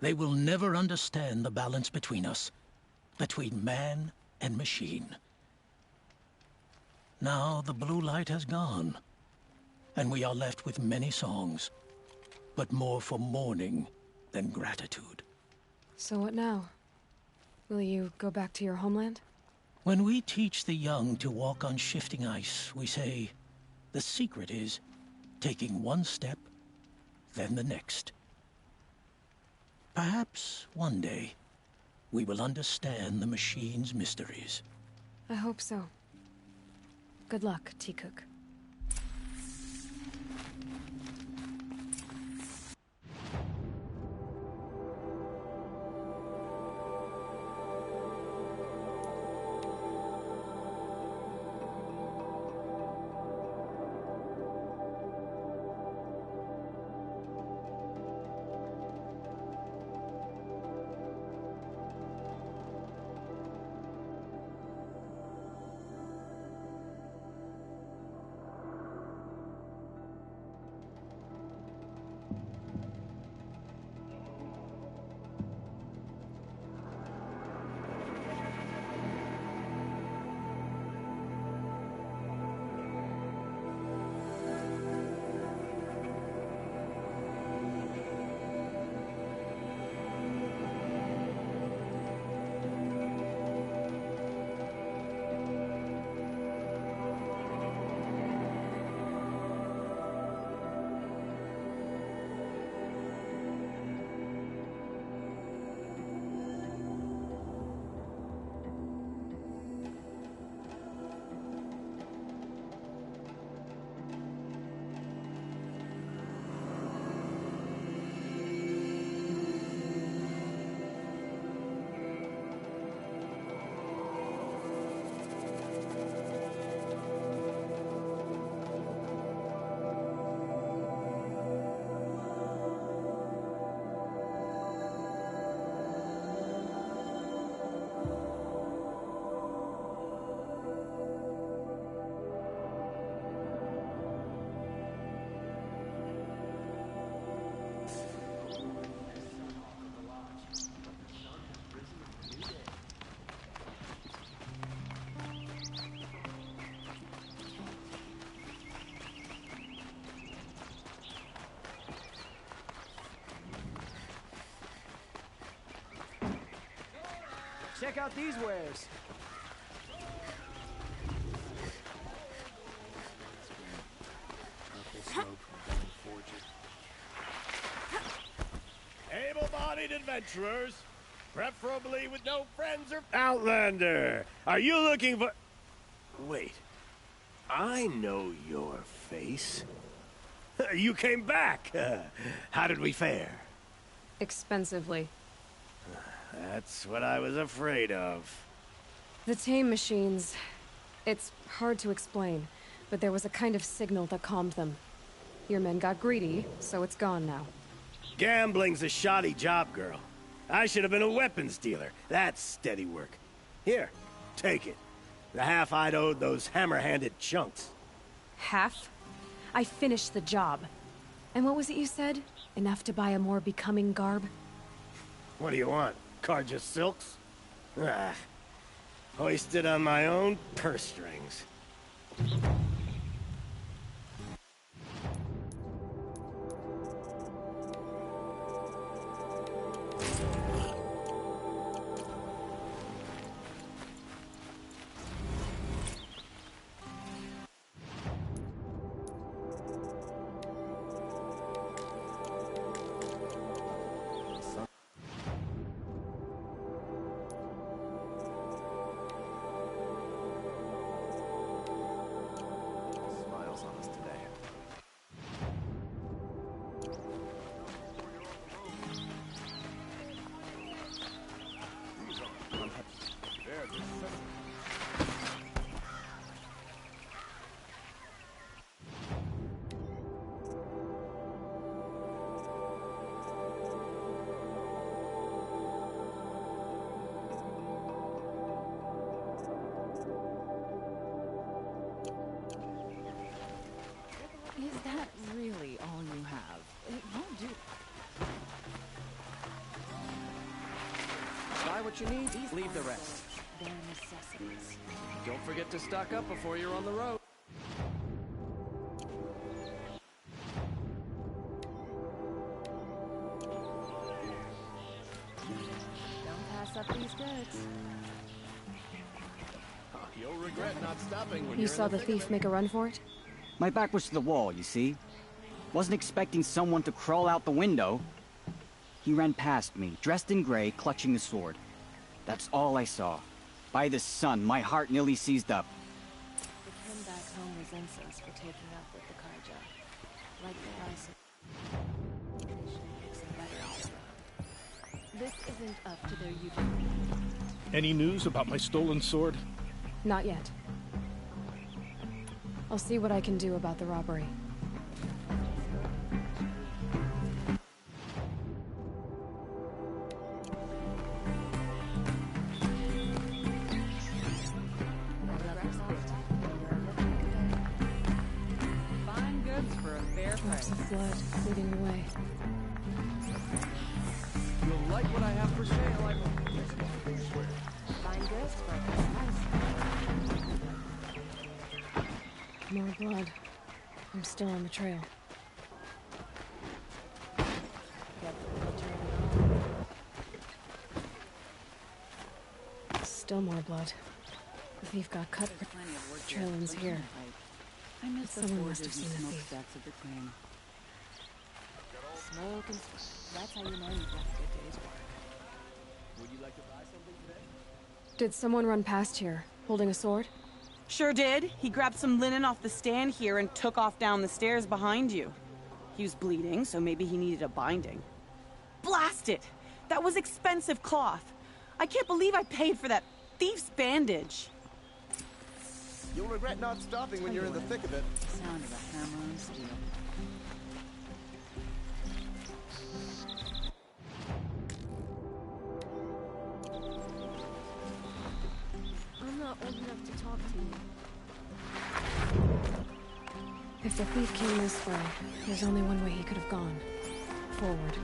They will never understand the balance between us, between man and machine. Now the blue light has gone, and we are left with many songs, but more for mourning than gratitude. So what now? Will you go back to your homeland? When we teach the young to walk on shifting ice, we say, the secret is taking one step, then the next. Perhaps one day, we will understand the machine's mysteries. I hope so. Good luck, T-Cook. check out these wares. Able-bodied adventurers, preferably with no friends or... Outlander, are you looking for... Wait, I know your face. You came back. How did we fare? Expensively. That's what I was afraid of. The tame machines... It's hard to explain, but there was a kind of signal that calmed them. Your men got greedy, so it's gone now. Gambling's a shoddy job, girl. I should have been a weapons dealer. That's steady work. Here, take it. The half I'd owed those hammer-handed chunks. Half? I finished the job. And what was it you said? Enough to buy a more becoming garb? What do you want? Carja silks? Ah, hoisted on my own purse strings. Is that really all you have? It won't do. Buy what you need, leave the rest. They're necessities. Don't forget to stock up before you're on the road. Don't pass up these goods. You'll regret not stopping when You saw the thief make a run for it? My back was to the wall, you see? Wasn't expecting someone to crawl out the window. He ran past me, dressed in gray, clutching the sword. That's all I saw. By the sun, my heart nearly seized up. The kin back home resents us for taking up with the Karja. Like the rice. This isn't up to their usual. Any news about my stolen sword? Not yet. I'll see what I can do about the robbery. Fine goods for a fair Drops price. of blood leading the way. You'll like what I have for sale. Fine goods for a fair price. More blood. I'm still on the trail. Still more blood. The thief got cut. Trail ends here. I miss the Someone must forges have and seen the thief. smokestacks of the crane. Smoke and smoke. That's how you know you've done a good day's work. Would you like to buy something today? Did someone run past here, holding a sword? Sure did. He grabbed some linen off the stand here and took off down the stairs behind you. He was bleeding, so maybe he needed a binding. Blast it! That was expensive cloth. I can't believe I paid for that thief's bandage. You'll regret not stopping when you're in the thick of it. Sound of a hammer and steel. I'm not old enough to talk to you. If the thief came this way, there's only one way he could have gone. Forward.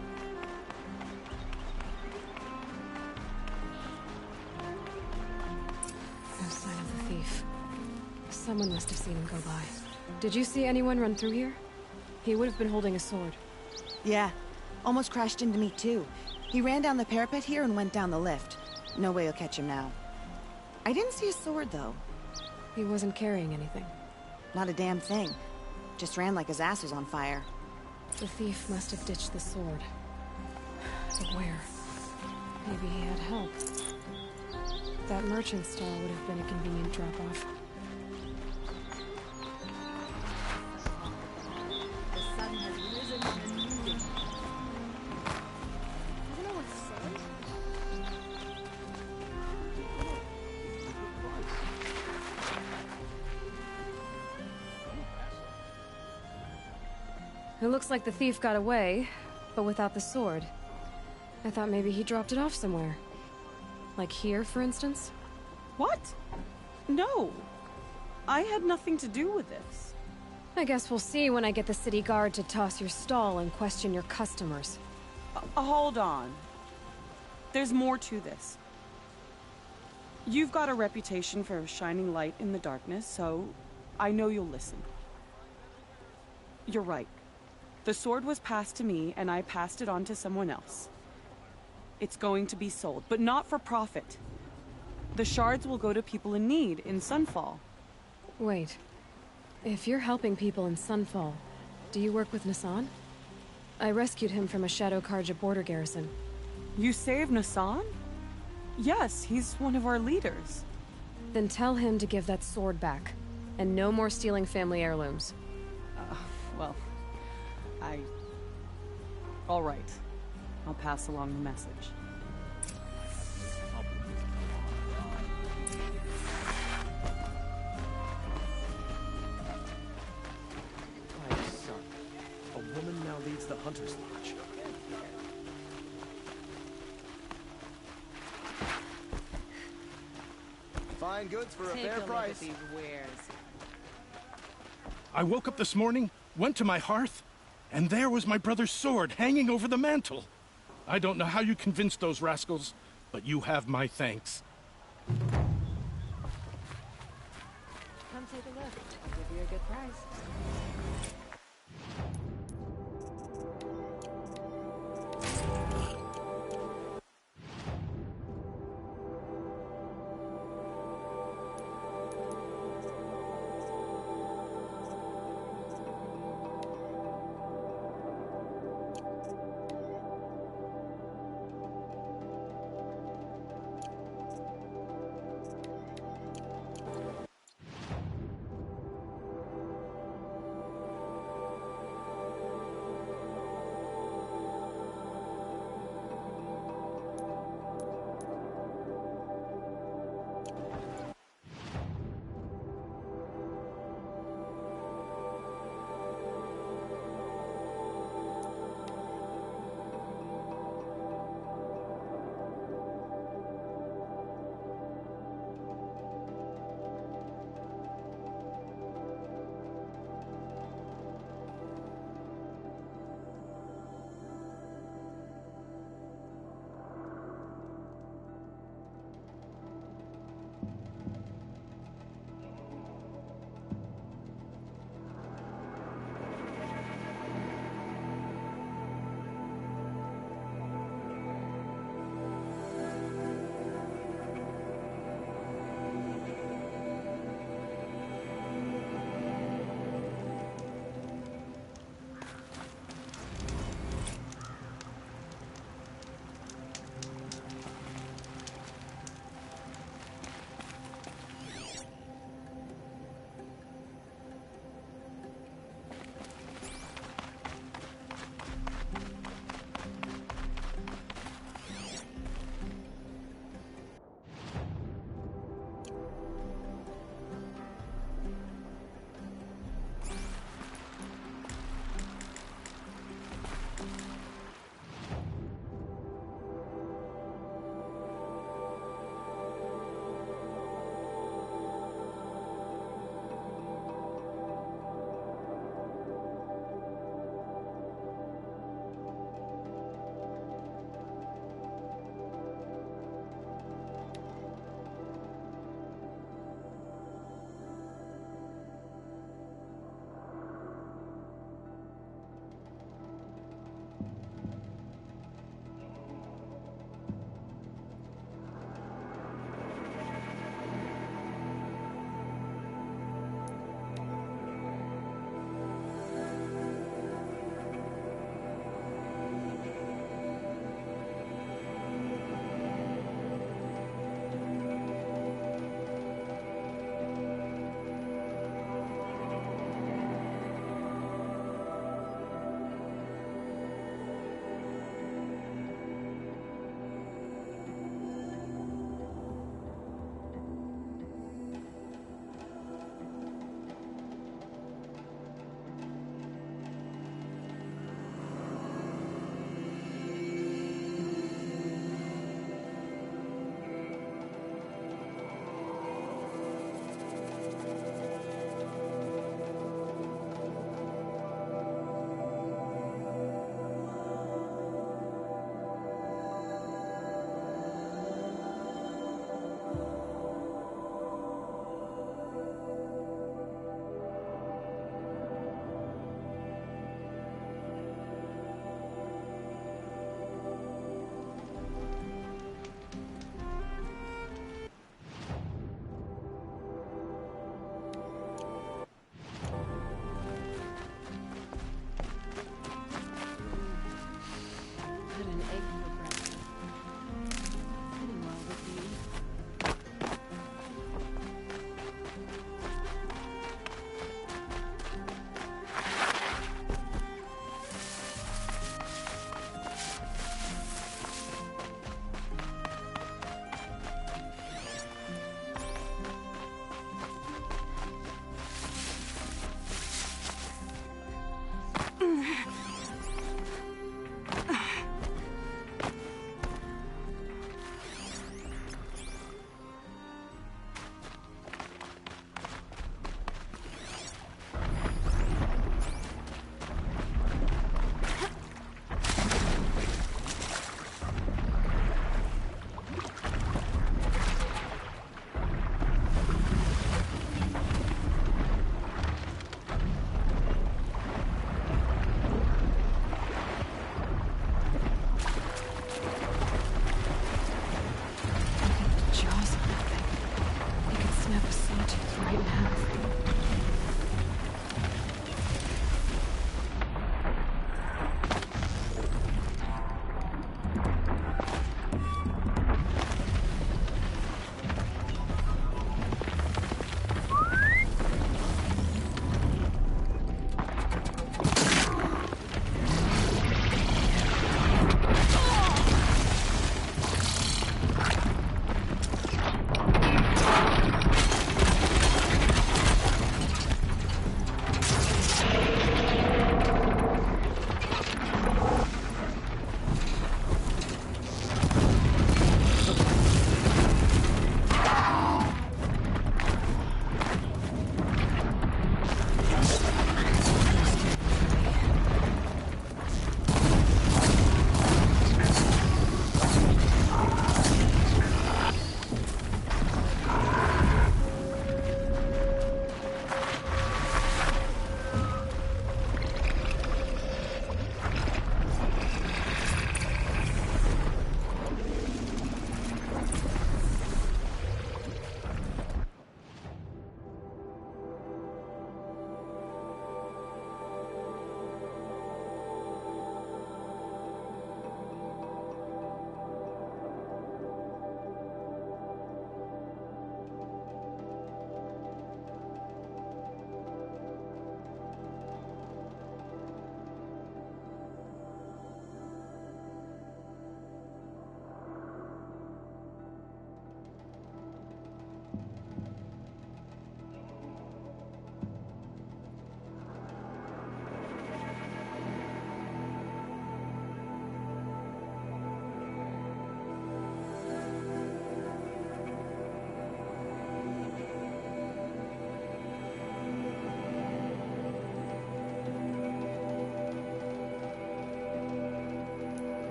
No sign of the thief. Someone must have seen him go by. Did you see anyone run through here? He would have been holding a sword. Yeah. Almost crashed into me, too. He ran down the parapet here and went down the lift. No way you'll catch him now. I didn't see a sword, though. He wasn't carrying anything. Not a damn thing. Just ran like his ass was on fire. The thief must have ditched the sword. But where? Maybe he had help. That merchant stall would have been a convenient drop-off. The sun has risen and moving. Doesn't know what to say? It looks like the thief got away, but without the sword. I thought maybe he dropped it off somewhere. Like here, for instance? What? No. I had nothing to do with this. I guess we'll see when I get the city guard to toss your stall and question your customers. Hold on. There's more to this. You've got a reputation for shining light in the darkness, so I know you'll listen. You're right. The sword was passed to me, and I passed it on to someone else. It's going to be sold, but not for profit. The shards will go to people in need in Sunfall. Wait. If you're helping people in Sunfall, do you work with Nassan? I rescued him from a Shadow Karja border garrison. You saved Nassan? Yes, he's one of our leaders. Then tell him to give that sword back. And no more stealing family heirlooms. Well, all right. I'll pass along the message. My son. A woman now leads the Hunter's Lodge. Fine goods for a fair price. I woke up this morning, went to my hearth, and there was my brother's sword hanging over the mantel. I don't know how you convinced those rascals, but you have my thanks. Come take a look. I'll give you a good price.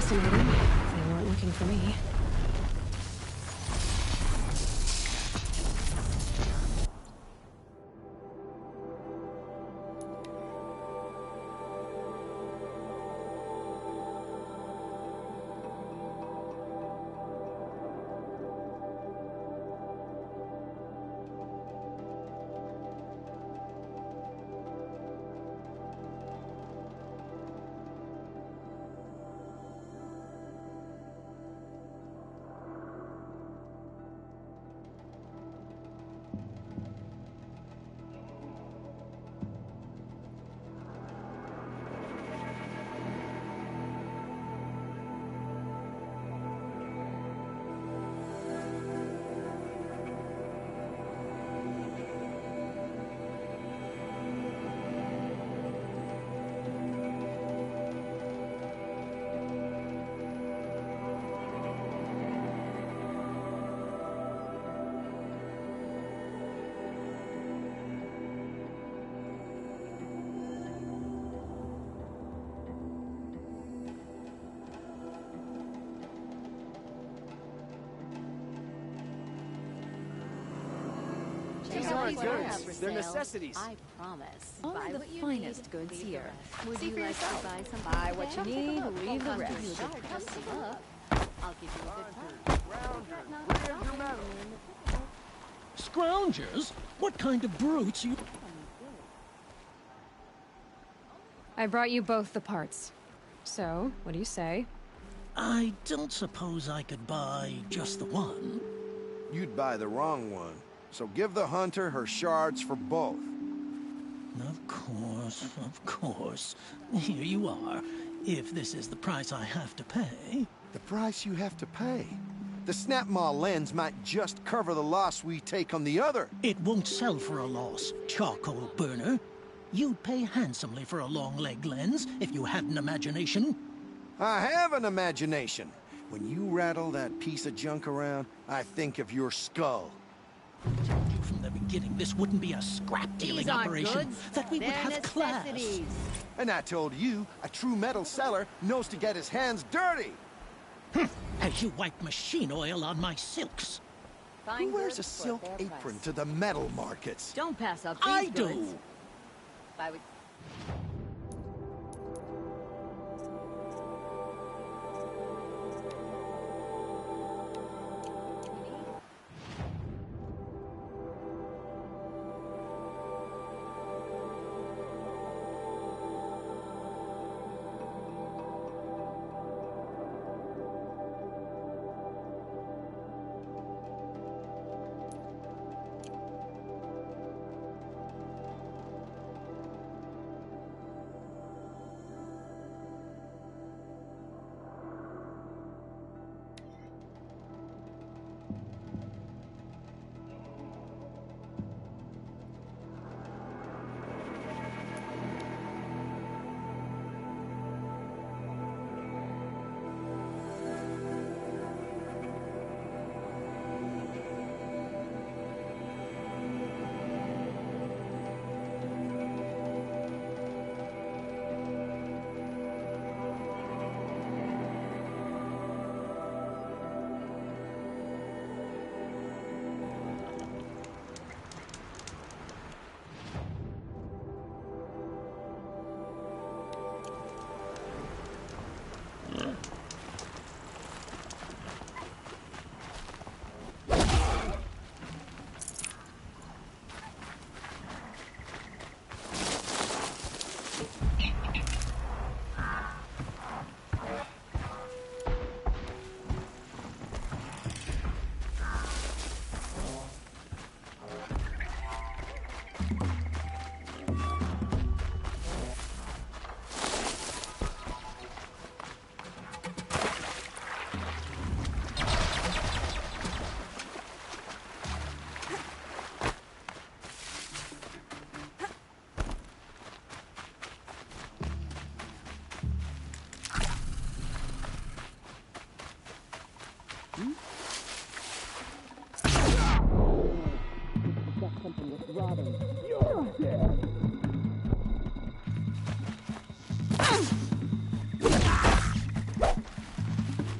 Fascinating. They weren't looking for me. These aren't goods. They're necessities. I promise. Only Buy the what you finest need, goods leave here. the rest. Would See you for like yourself. to buy something? Buy what you today? need, Come take a leave the look. rest. I'll give you a good price. Just a look. I'll give you a good price. Scroungers? What kind of brutes you... I brought you both the parts. So, what do you say? I don't suppose I could buy just the one. You'd buy the wrong one. So give the hunter her shards for both. Of course. Here you are. If this is the price I have to pay... The price you have to pay? The Snapmaw lens might just cover the loss we take on the other. It won't sell for a loss, charcoal burner. You'd pay handsomely for a long-leg lens if you had an imagination. I have an imagination. When you rattle that piece of junk around, I think of your skull. I told you from the beginning this wouldn't be a scrap-dealing operation. Goods. That we would They're have class. necessities. And I told you, a true metal seller knows to get his hands dirty. As you wipe machine oil on my silks. Who wears a silk apron to the metal markets? Don't pass up these I goods. do. Buy what...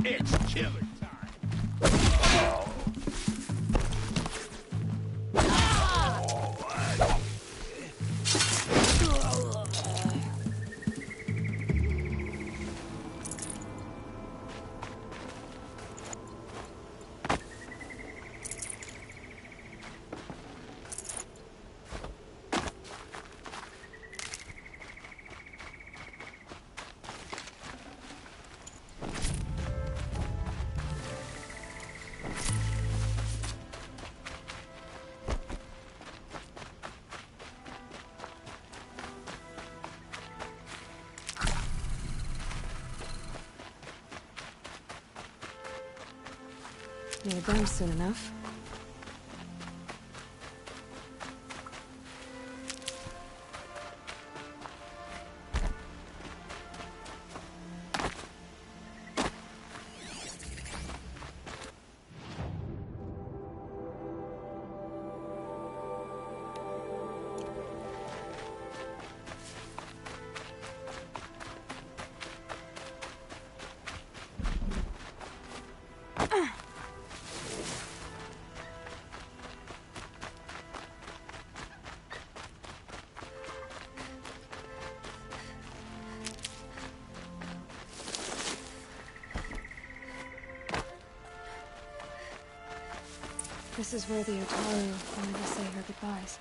It's killer time. You're done soon enough. This is where the Otaru wanted to say her goodbyes.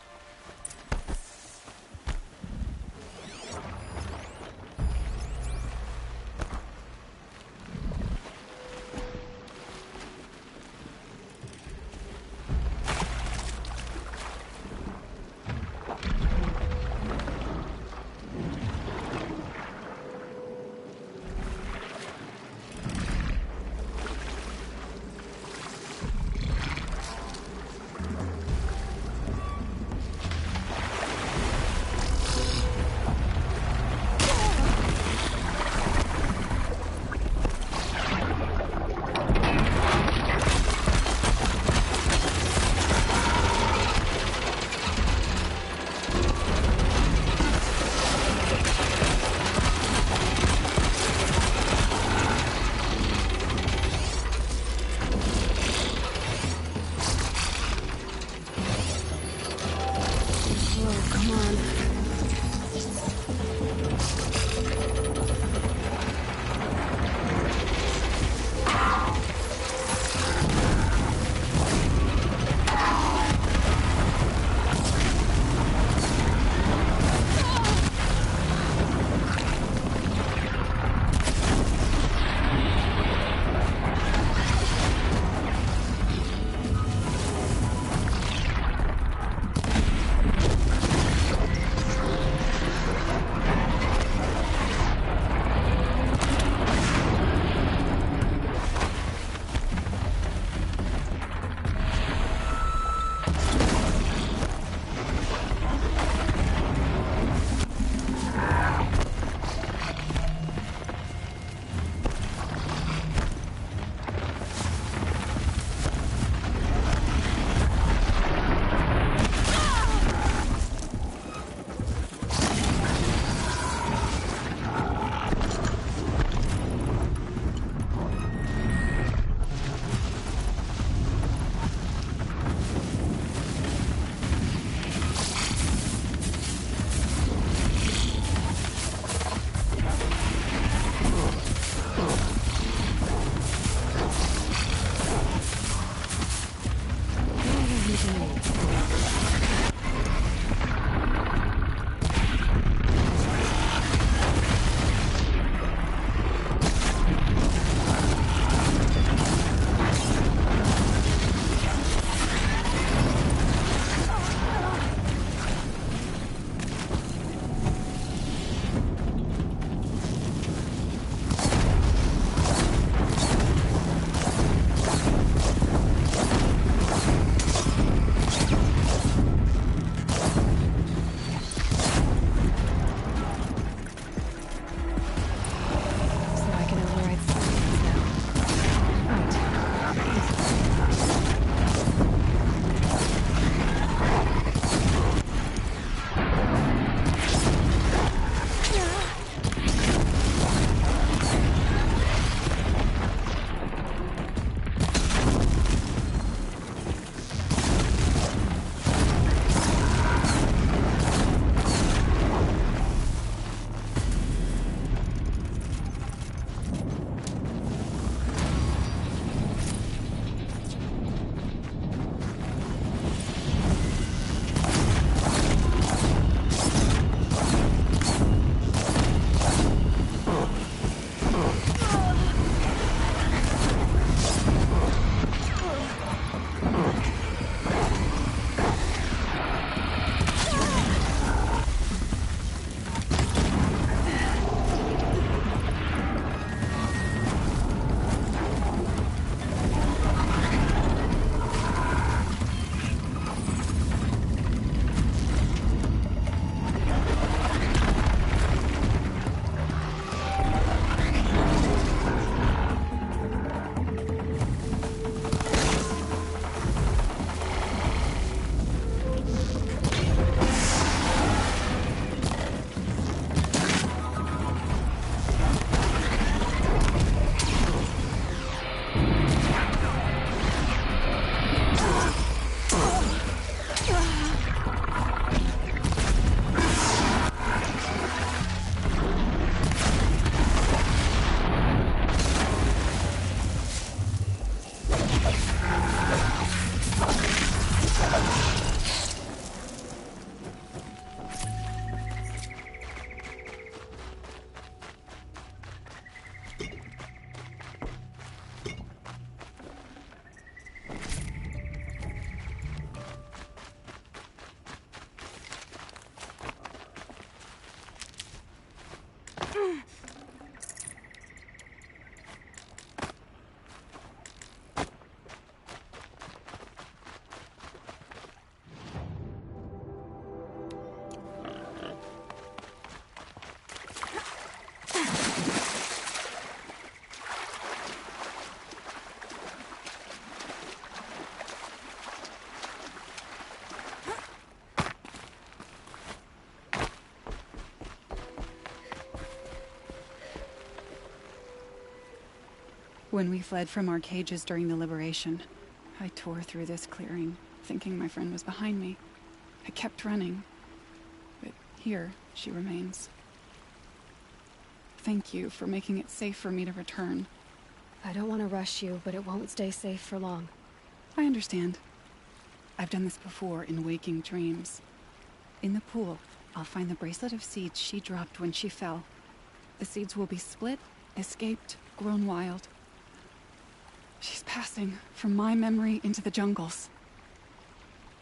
When we fled from our cages during the liberation, I tore through this clearing, thinking my friend was behind me. I kept running, but here she remains. Thank you for making it safe for me to return. I don't want to rush you, but it won't stay safe for long. I understand. I've done this before in waking dreams. In the pool, I'll find the bracelet of seeds she dropped when she fell. The seeds will be split, escaped, grown wild. She's passing from my memory into the jungles.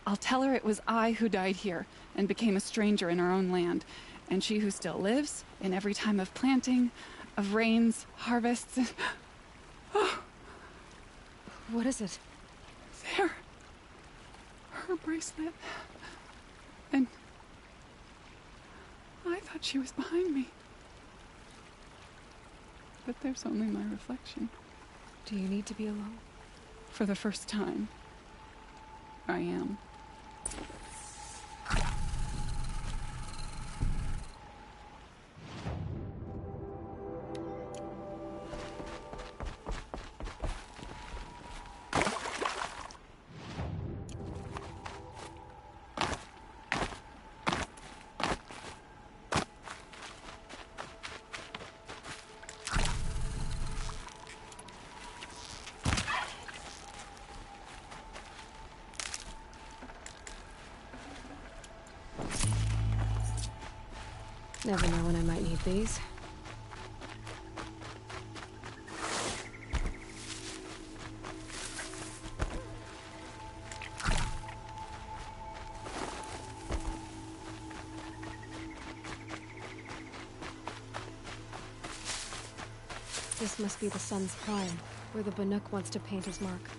I'll tell her it was I who died here and became a stranger in our own land, and she who still lives in every time of planting, of rains, harvests, and... Oh. What is it? There. Her bracelet. And... I thought she was behind me. But there's only my reflection. Do you need to be alone? For the first time, I am. Never know when I might need these. This must be the sun's prime, where the Banuk wants to paint his mark.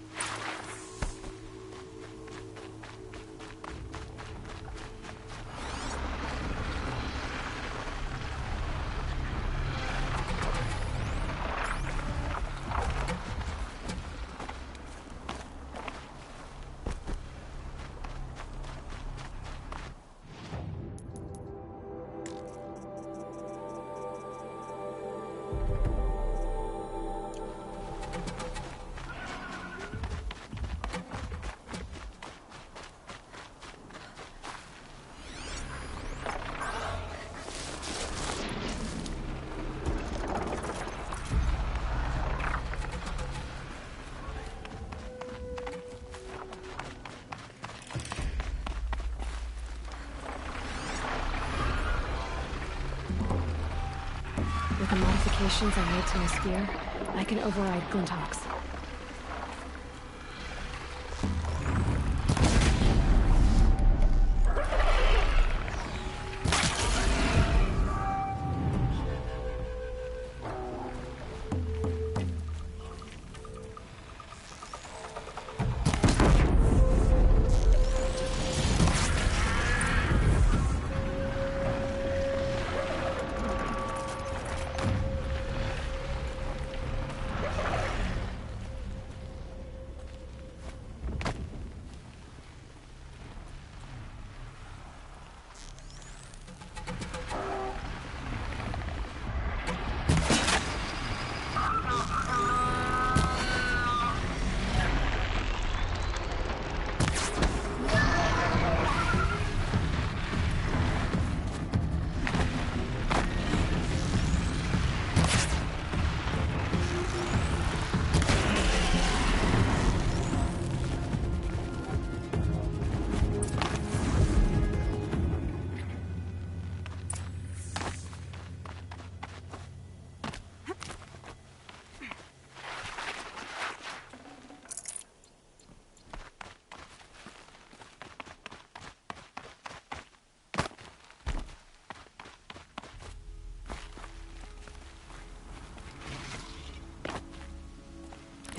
With the modifications I made to my spear, I can override Glinthawk's.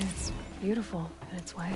It's beautiful in its way.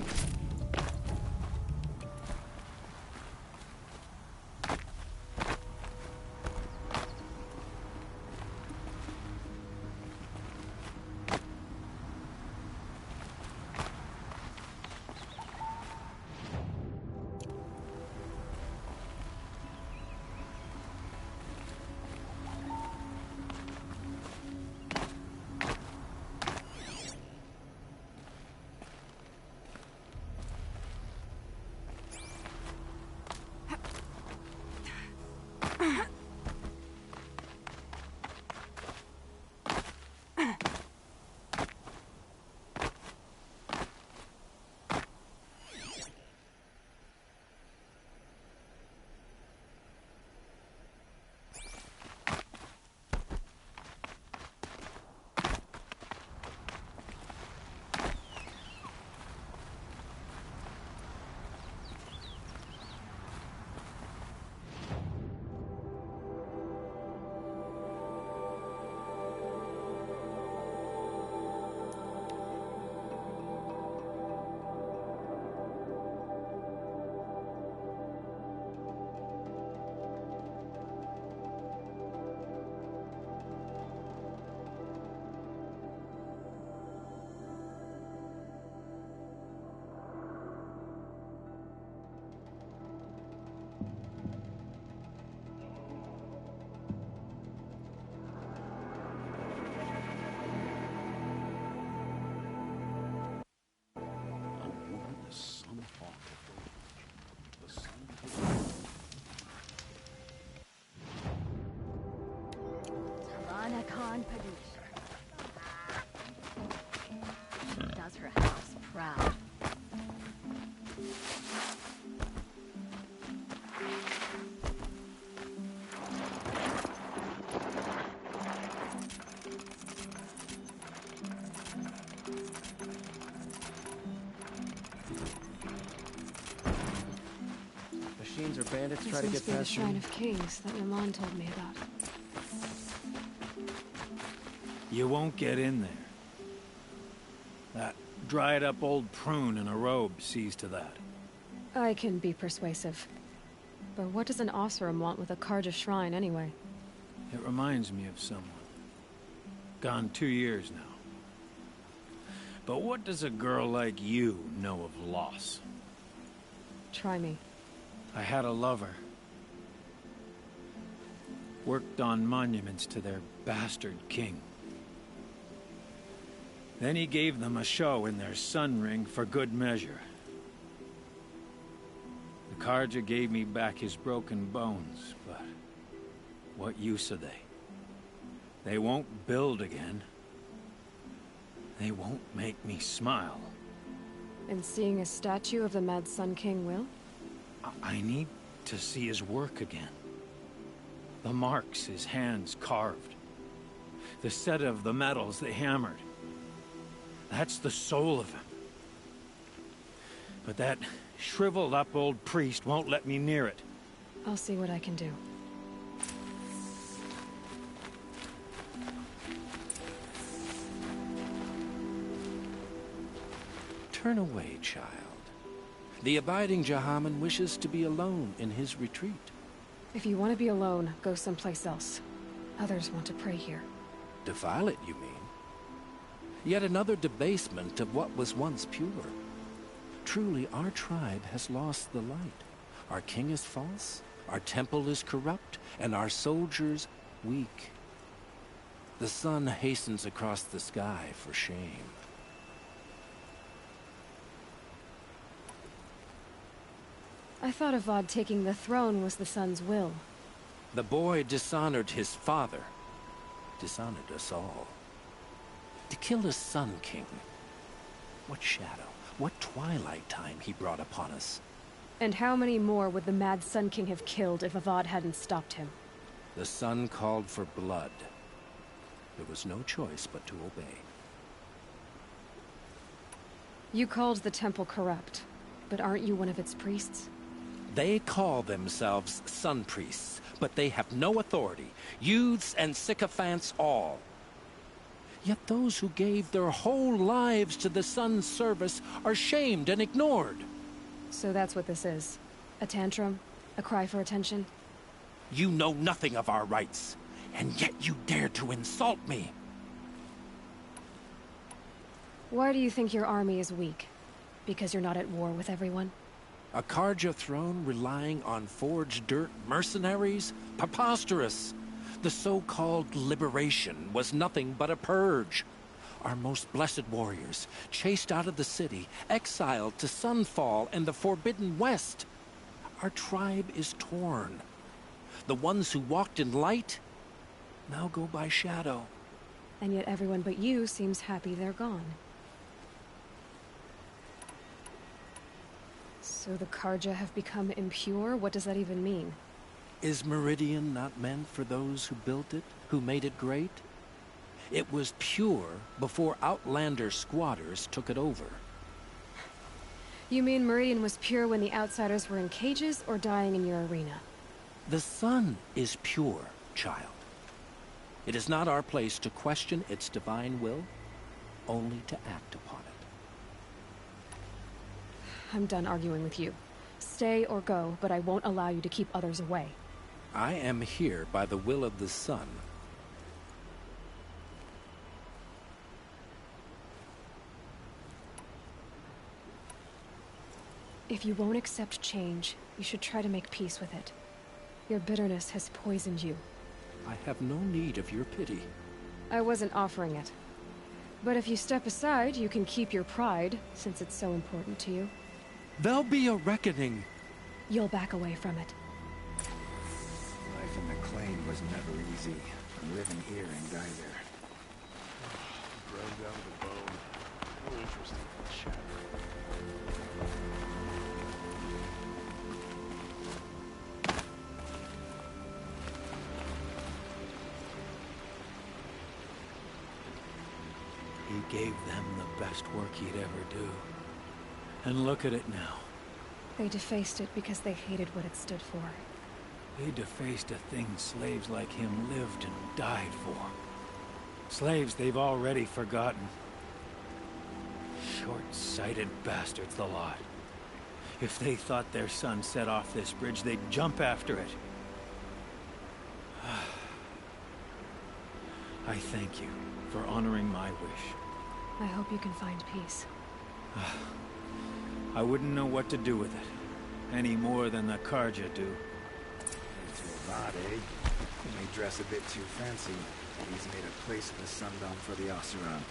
bandits This try to must get be the past Shrine me? of Kings that your mom told me about. You won't get in there. That dried-up old prune in a robe sees to that. I can be persuasive. But what does an Oseram want with a Carja shrine, anyway? It reminds me of someone. Gone 2 years now. But what does a girl like you know of loss? Try me. I had a lover. Worked on monuments to their bastard king. Then he gave them a show in their sun ring for good measure. The Carja gave me back his broken bones, but what use are they? They won't build again. They won't make me smile. And seeing a statue of the Mad Sun King will? I need to see his work again. The marks his hands carved. The set of the metals they hammered. That's the soul of him. But that shriveled up old priest won't let me near it. I'll see what I can do. Turn away, child. The abiding Jahaman wishes to be alone in his retreat. If you want to be alone, go someplace else. Others want to pray here. Defile it, you mean? Yet another debasement of what was once pure. Truly, our tribe has lost the light. Our king is false, our temple is corrupt, and our soldiers weak. The sun hastens across the sky for shame. I thought Avad taking the throne was the sun's will. The boy dishonored his father, dishonored us all. To kill a Sun King. What shadow, what twilight time he brought upon us. And how many more would the Mad Sun King have killed if Avad hadn't stopped him? The sun called for blood. There was no choice but to obey. You called the temple corrupt, but aren't you one of its priests? They call themselves Sun Priests, but they have no authority. Youths and sycophants all. Yet those who gave their whole lives to the Sun's service are shamed and ignored. So that's what this is. A tantrum? A cry for attention? You know nothing of our rights, and yet you dare to insult me. Why do you think your army is weak? Because you're not at war with everyone? A Carja throne relying on forged dirt mercenaries? Preposterous! The so-called liberation was nothing but a purge. Our most blessed warriors, chased out of the city, exiled to Sunfall and the Forbidden West. Our tribe is torn. The ones who walked in light now go by shadow. And yet everyone but you seems happy they're gone. So the Carja have become impure? What does that even mean? Is Meridian not meant for those who built it, who made it great? It was pure before Outlander squatters took it over. You mean Meridian was pure when the outsiders were in cages or dying in your arena? The sun is pure, child. It is not our place to question its divine will, only to act upon it. I'm done arguing with you. Stay or go, but I won't allow you to keep others away. I am here by the will of the sun. If you won't accept change, you should try to make peace with it. Your bitterness has poisoned you. I have no need of your pity. I wasn't offering it. But if you step aside, you can keep your pride, since it's so important to you. There'll be a reckoning. You'll back away from it. Life in McLean was never easy. Living here ain't either. Ground down to the bone. No interest in that shadow. He gave them the best work he'd ever do. And look at it now. They defaced it because they hated what it stood for. They defaced a thing slaves like him lived and died for. Slaves they've already forgotten. Short-sighted bastards, the lot. If they thought their son set off this bridge, they'd jump after it. I thank you for honoring my wish. I hope you can find peace. I wouldn't know what to do with it, any more than the Carja do. Too bad, eh? He may dress a bit too fancy, but he's made a place in the Sundown for the Oseram.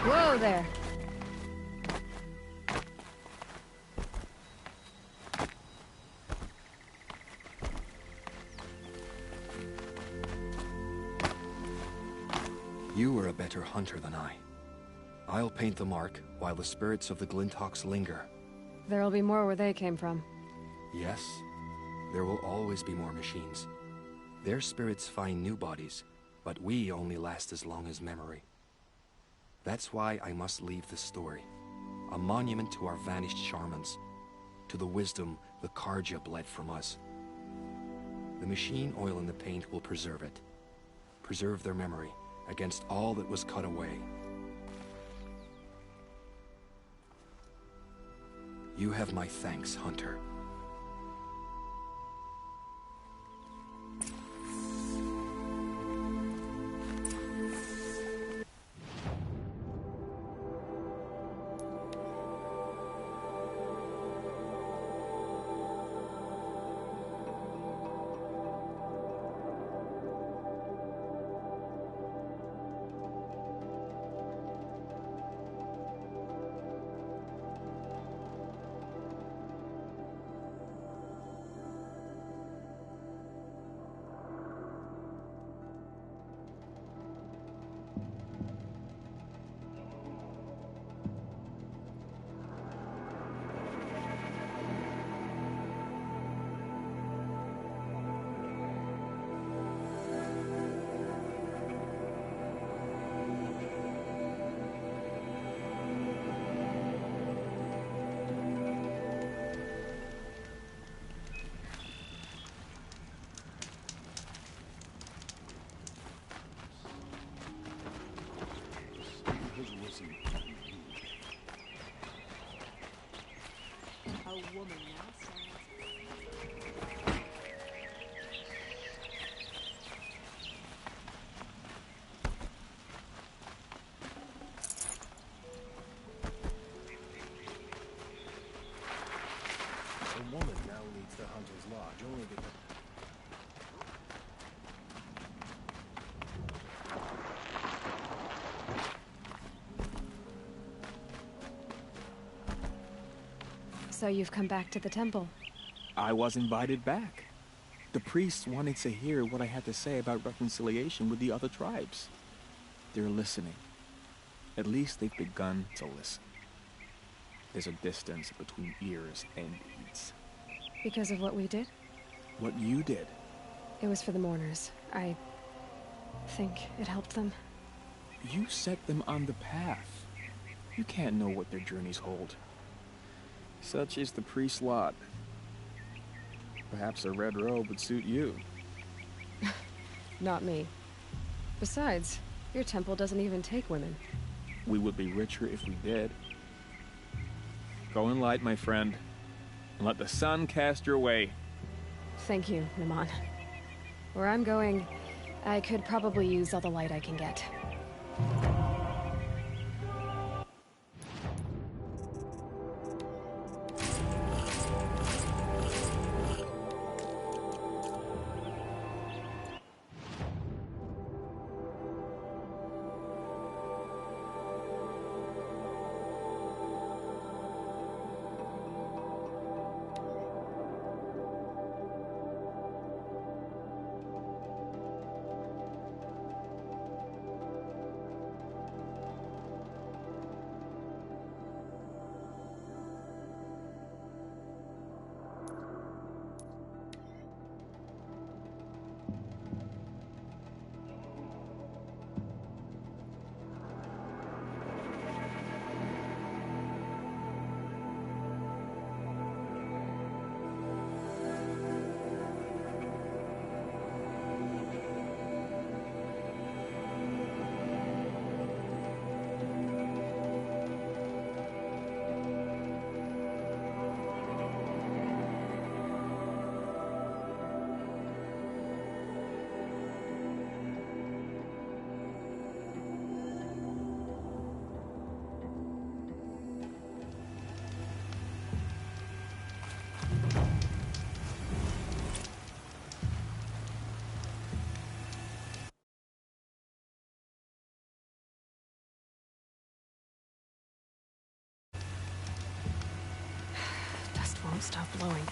Whoa there! You are a better hunter than I. I'll paint the mark while the spirits of the Glinthawks linger. There'll be more where they came from. Yes, there will always be more machines. Their spirits find new bodies, but we only last as long as memory. That's why I must leave this story. A monument to our vanished shamans, to the wisdom the Carja bled from us. The machine oil in the paint will preserve it. Preserve their memory against all that was cut away. You have my thanks, Hunter. lodge only because... So you've come back to the temple. I was invited back. The priests wanted to hear what I had to say about reconciliation with the other tribes. They're listening. At least they've begun to listen. There's a distance between ears and deeds. Because of what we did? What you did. It was for the mourners. I think it helped them. You set them on the path. You can't know what their journeys hold. Such is the priest's lot. Perhaps a red robe would suit you. Not me. Besides, your temple doesn't even take women. We would be richer if we did. Go in light, my friend, and let the sun cast your way. Thank you, Naman. Where I'm going, I could probably use all the light I can get. Won't stop blowing.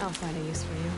I'll find a use for you.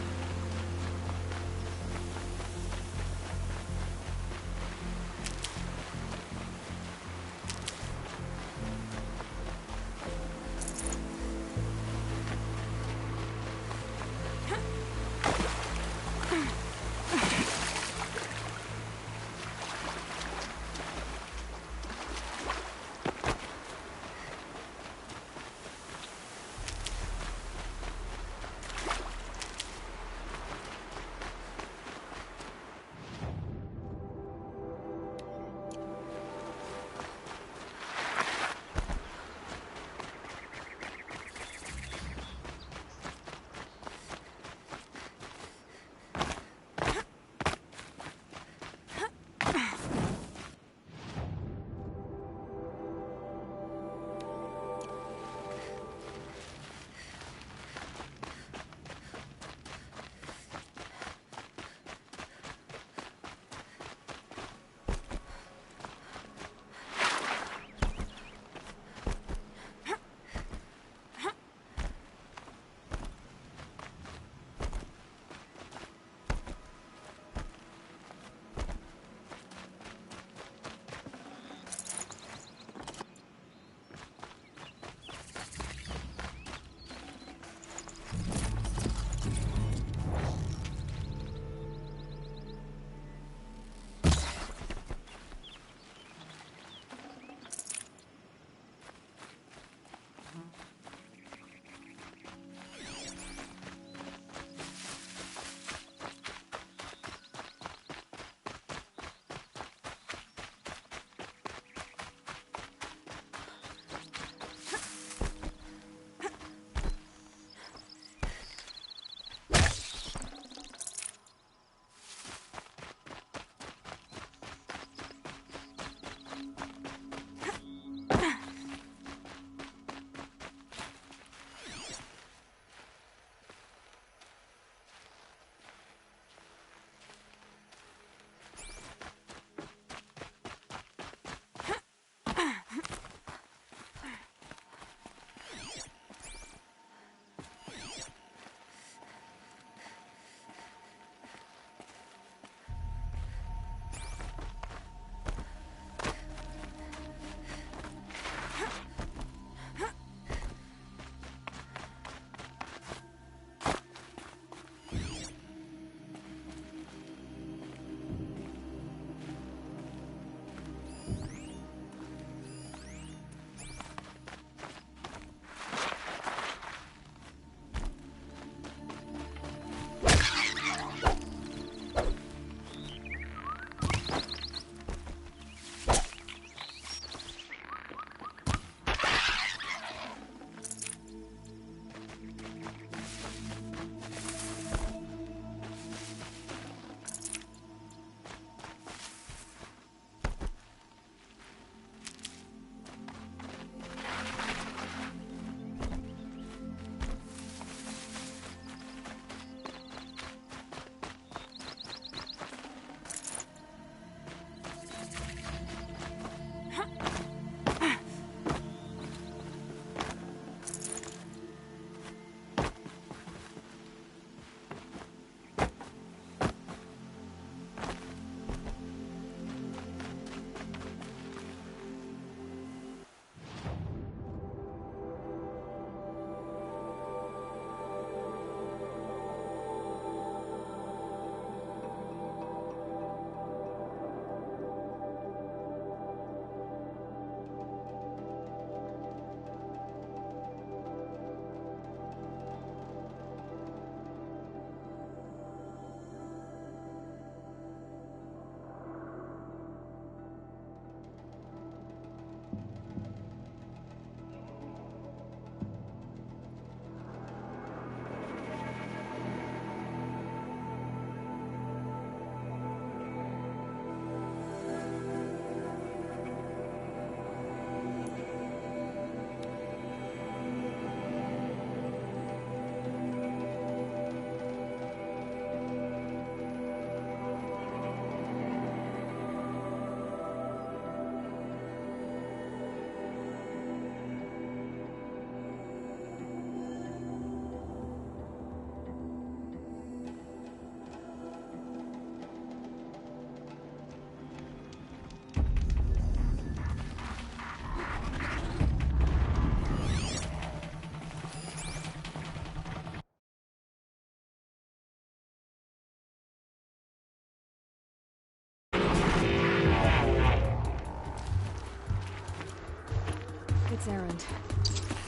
It's Erend,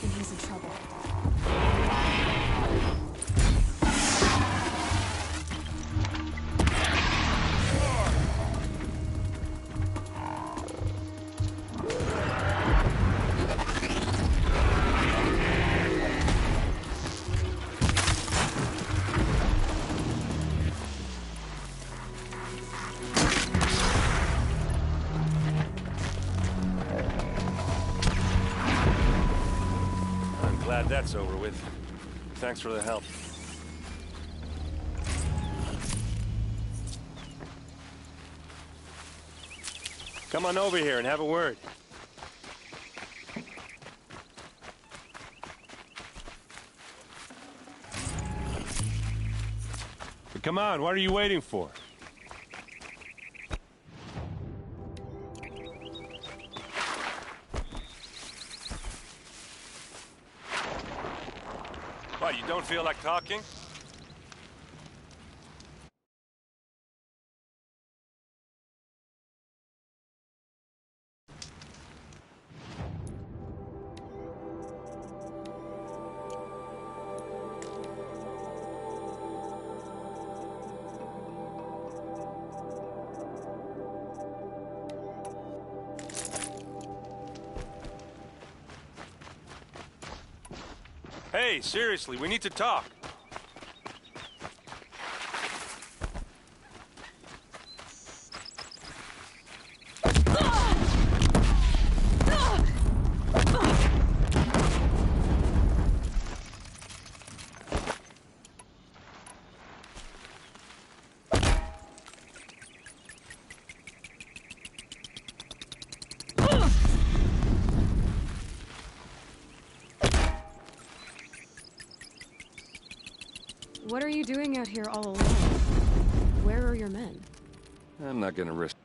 and he's in trouble. Glad that's over with. Thanks for the help. Come on over here and have a word. But come on, what are you waiting for? What, you don't feel like talking? Hey, seriously, we need to talk. What are you doing out here all alone? Where are your men? I'm not gonna risk